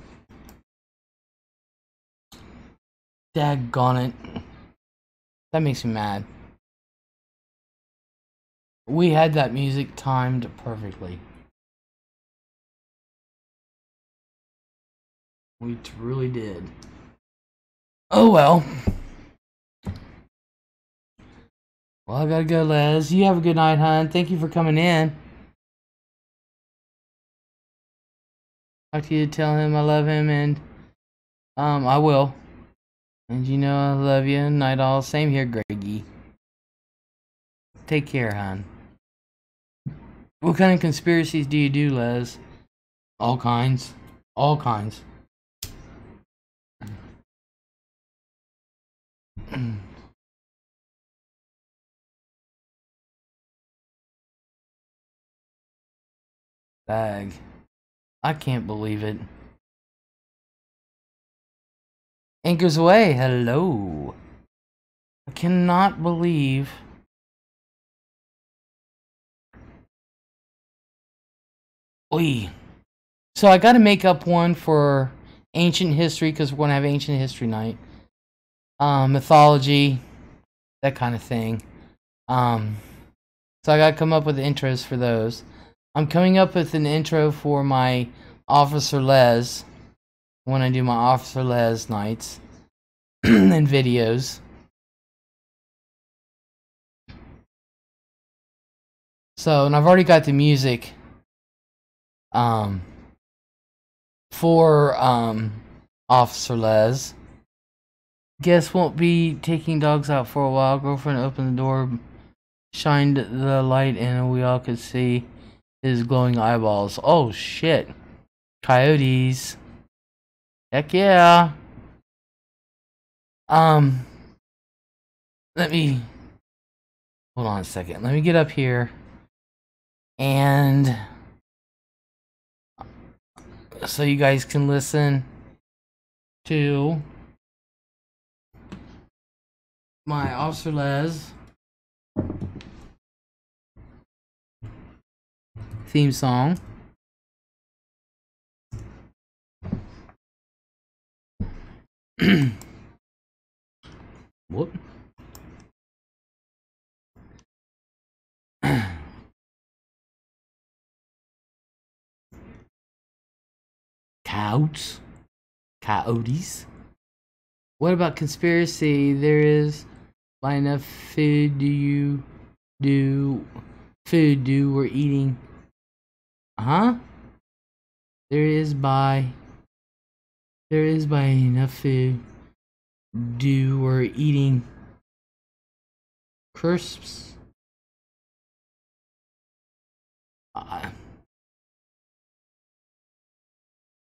Daggone it. That makes me mad. We had that music timed perfectly. We really did. Oh well. Well, I gotta go, Les. You have a good night, hon. Thank you for coming in. Talk to you, tell him I love him, and I will. And you know I love you. Night all. Same here, Greggy. Take care, hon. What kind of conspiracies do you do, Les? All kinds. All kinds. Bag. I can't believe it. Anchors away. Hello. I cannot believe. Oi. So I got to make up one for ancient history because we're going to have ancient history night. Mythology, that kind of thing. So I got to come up with intros for those. I'm coming up with an intro for my Officer Les when I do my Officer Les nights and videos. So, and I've already got the music for Officer Les. Guess won't be taking dogs out for a while. Girlfriend opened the door, shined the light, and we all could see his glowing eyeballs. Oh shit. Coyotes. Heck yeah. Let me hold on a second. Let me get up here and so you guys can listen to my Officer Les theme song. Whoop. Coyotes. What about conspiracy? There is by enough food we're eating. Huh? There is by enough food we're eating crisps.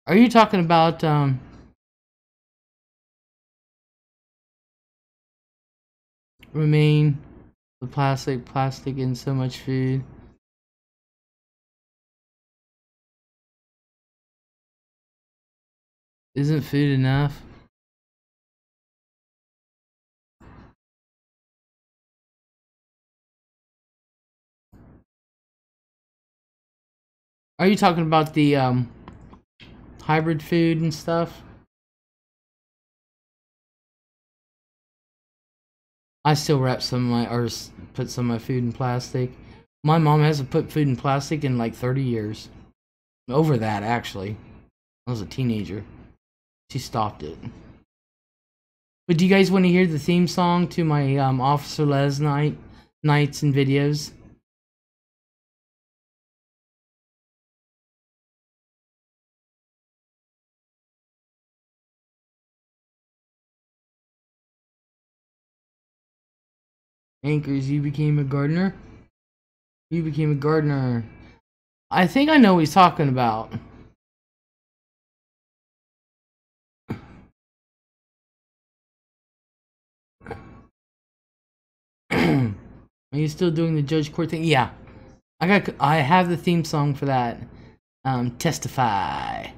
Are you talking about remain the plastic in so much food? Isn't food enough? Are you talking about the hybrid food and stuff? I still wrap some of my, or put some of my food in plastic. My mom hasn't put food in plastic in like 30 years. Over that, actually. I was a teenager. She stopped it. But do you guys want to hear the theme song to my Officer Les nights and videos? Anchors, you became a gardener? You became a gardener. I think I know what he's talking about. Are you still doing the Judge Court thing? Yeah. I have the theme song for that. Testify.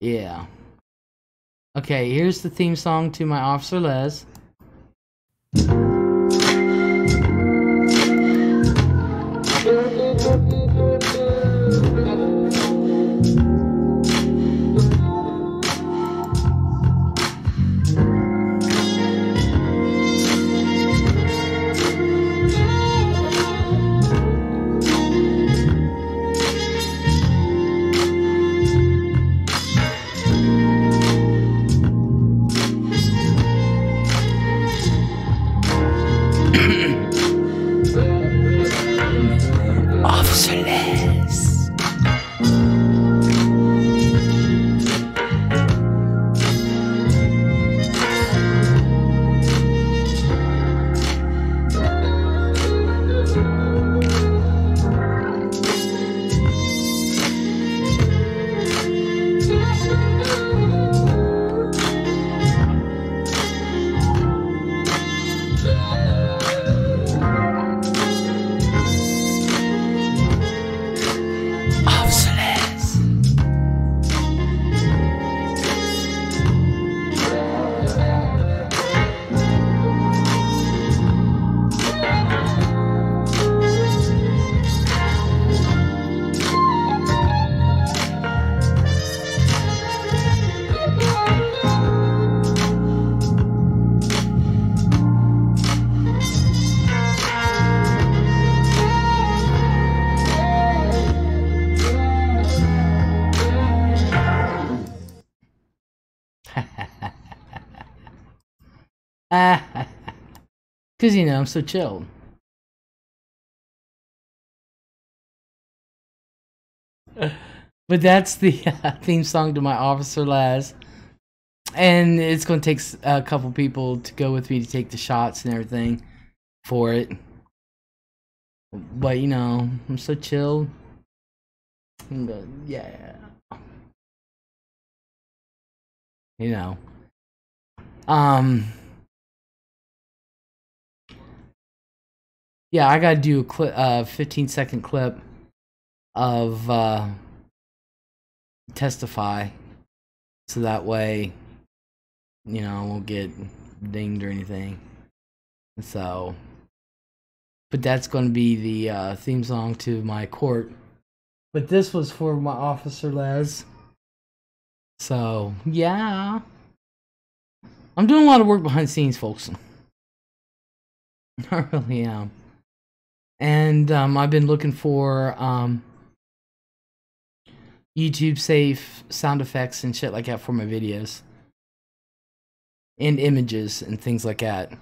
Yeah. Okay, here's the theme song to my Officer Les. Because, you know, I'm so chilled. But that's the theme song to my Officer Lez. And it's going to take a couple people to go with me to take the shots and everything for it. But, you know, I'm so chilled. Yeah. You know. Yeah, I gotta do a 15-second clip of testify, so that way, you know, I won't get dinged or anything. So, but that's gonna be the theme song to my court. But this was for my Officer Lez. So, yeah. I'm doing a lot of work behind the scenes, folks. I really am. And I've been looking for YouTube safe sound effects and shit like that for my videos. And images and things like that.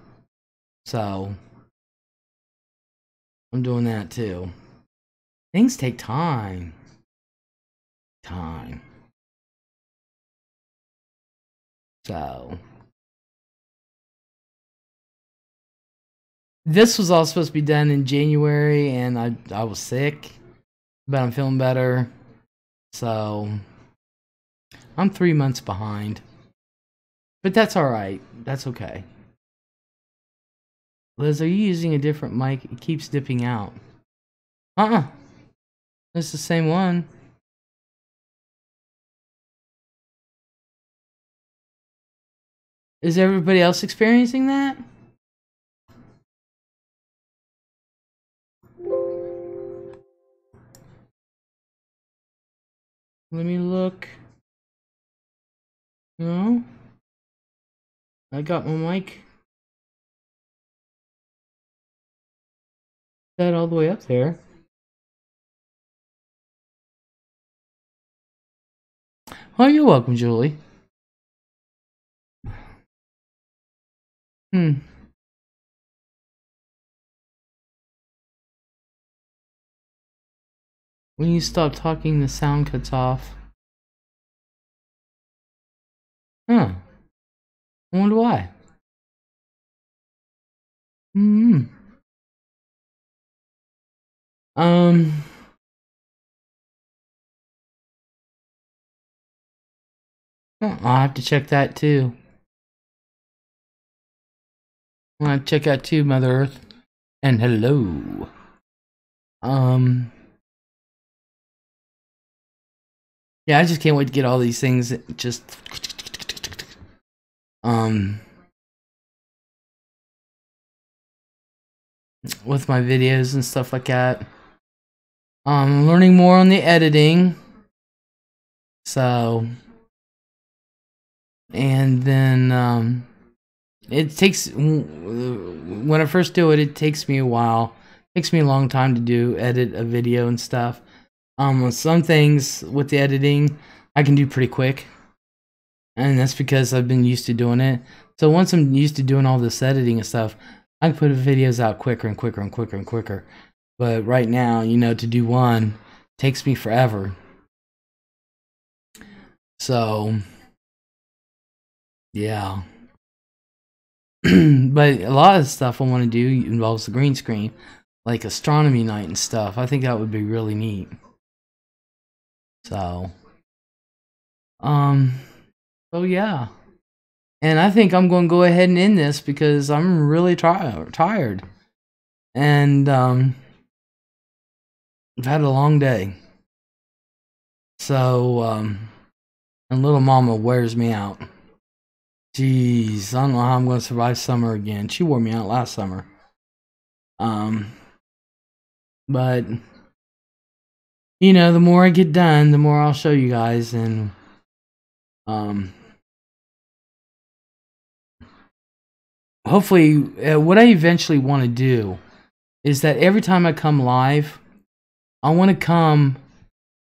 So, I'm doing that too. Things take time. So, this was all supposed to be done in January, and I was sick, but I'm feeling better. So, I'm 3 months behind. But that's alright. That's okay. Liz, are you using a different mic? It keeps dipping out. It's the same one. Is everybody else experiencing that? Let me look. No. I got my mic set all the way up there. Oh, you're welcome, Julie. When you stop talking, the sound cuts off. Huh. I wonder why. I'll have to check that too. I'll have to check that too, Mother Earth. And hello. Yeah, I just can't wait to get all these things just with my videos and stuff like that. I'm learning more on the editing. So, and then it takes, when I first do it, it takes me a while. It takes me a long time to edit a video and stuff. Some things with the editing I can do pretty quick, and that's because I've been used to doing it. So once I'm used to doing all this editing and stuff, I can put videos out quicker and quicker and quicker and quicker. But right now, you know, to do one takes me forever. So, yeah. But a lot of the stuff I want to do involves the green screen, like astronomy night and stuff. I think that would be really neat. So, so yeah. And I think I'm going to go ahead and end this because I'm really tired. And, I've had a long day. So, and little mama wears me out. Jeez, I don't know how I'm going to survive summer again. She wore me out last summer. But, you know, the more I get done, the more I'll show you guys. And, hopefully, what I eventually want to do is that every time I come live, I want to come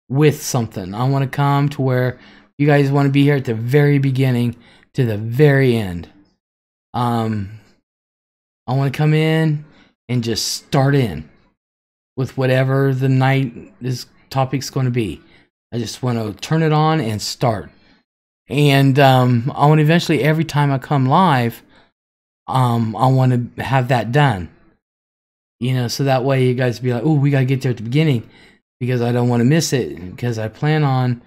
with something. I want to come to where you guys want to be here at the very beginning to the very end. I want to come in and just start in with whatever the topic's going to be. I just want to turn it on and start. And I want eventually, every time I come live, I want to have that done. So that way you guys be like, oh, we got to get there at the beginning, because I don't want to miss it, because I plan on,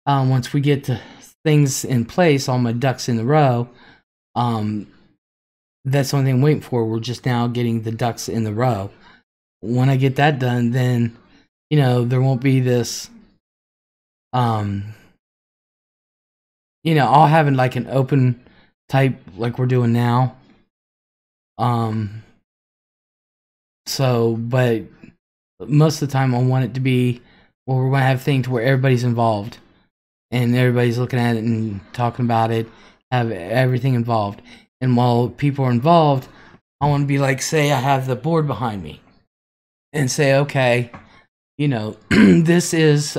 once we get to things in place, all my ducks in the row, that's the only thing I'm waiting for. We're just now getting the ducks in the row. When I get that done, then, there won't be this, I'll have it like an open type, like we're doing now. But most of the time I want it to be, well, we're going to have things where everybody's involved and everybody's looking at it and talking about it, have everything involved. And while people are involved, I want to be like, say I have the board behind me and say, okay, this is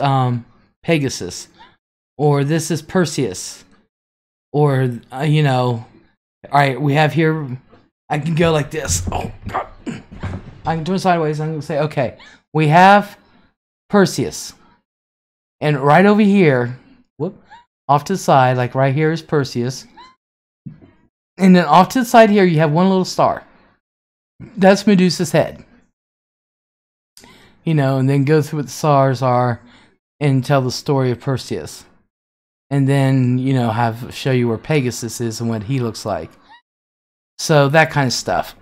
Pegasus, or this is Perseus, or, all right, we have here, I can go like this. Oh, God. I can do it sideways. I'm going to say, okay, we have Perseus. And right over here, off to the side, like right here is Perseus. And then off to the side here, you have one little star. That's Medusa's head. And then go through what the stars are and tell the story of Perseus. And then, show you where Pegasus is and what he looks like. So, that kind of stuff.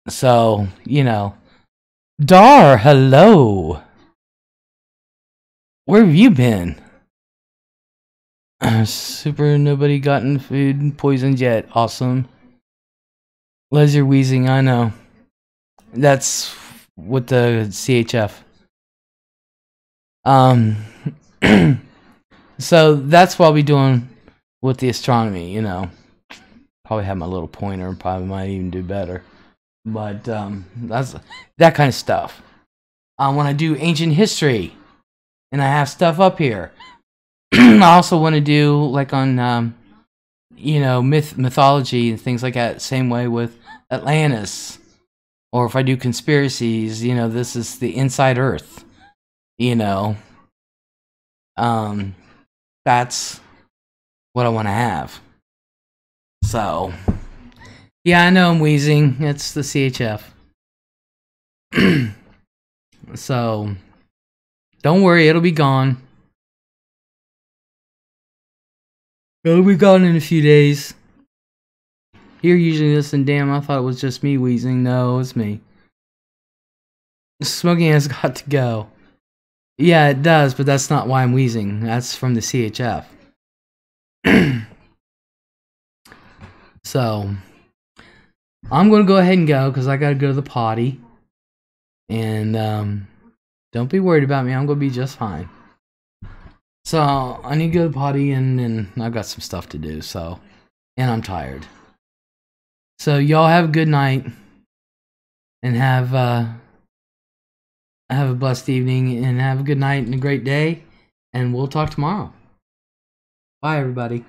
So, Dar, hello. Where have you been? Super, nobody gotten food poisoned yet. Awesome. Les, you're wheezing, I know. That's with the CHF. So that's what I'll be doing with the astronomy, Probably have my little pointer and probably might even do better. But that's that kind of stuff. I want to do ancient history, and I have stuff up here. I also want to do like on mythology and things like that. Same way with Atlantis, or if I do conspiracies, this is the Inside Earth. That's what I want to have. So. Yeah, I know I'm wheezing. It's the CHF. So, don't worry, it'll be gone. It'll be gone in a few days. You're usually listening, damn, I thought it was just me wheezing. No, it's me. Smoking has got to go. Yeah, it does, but that's not why I'm wheezing. That's from the CHF. So, I'm going to go ahead and go because I got to go to the potty. And don't be worried about me. I'm going to be just fine. So I need to go to the potty and I've got some stuff to do. So, and I'm tired. So y'all have a good night and have a blessed evening and have a good night and a great day. And we'll talk tomorrow. Bye, everybody.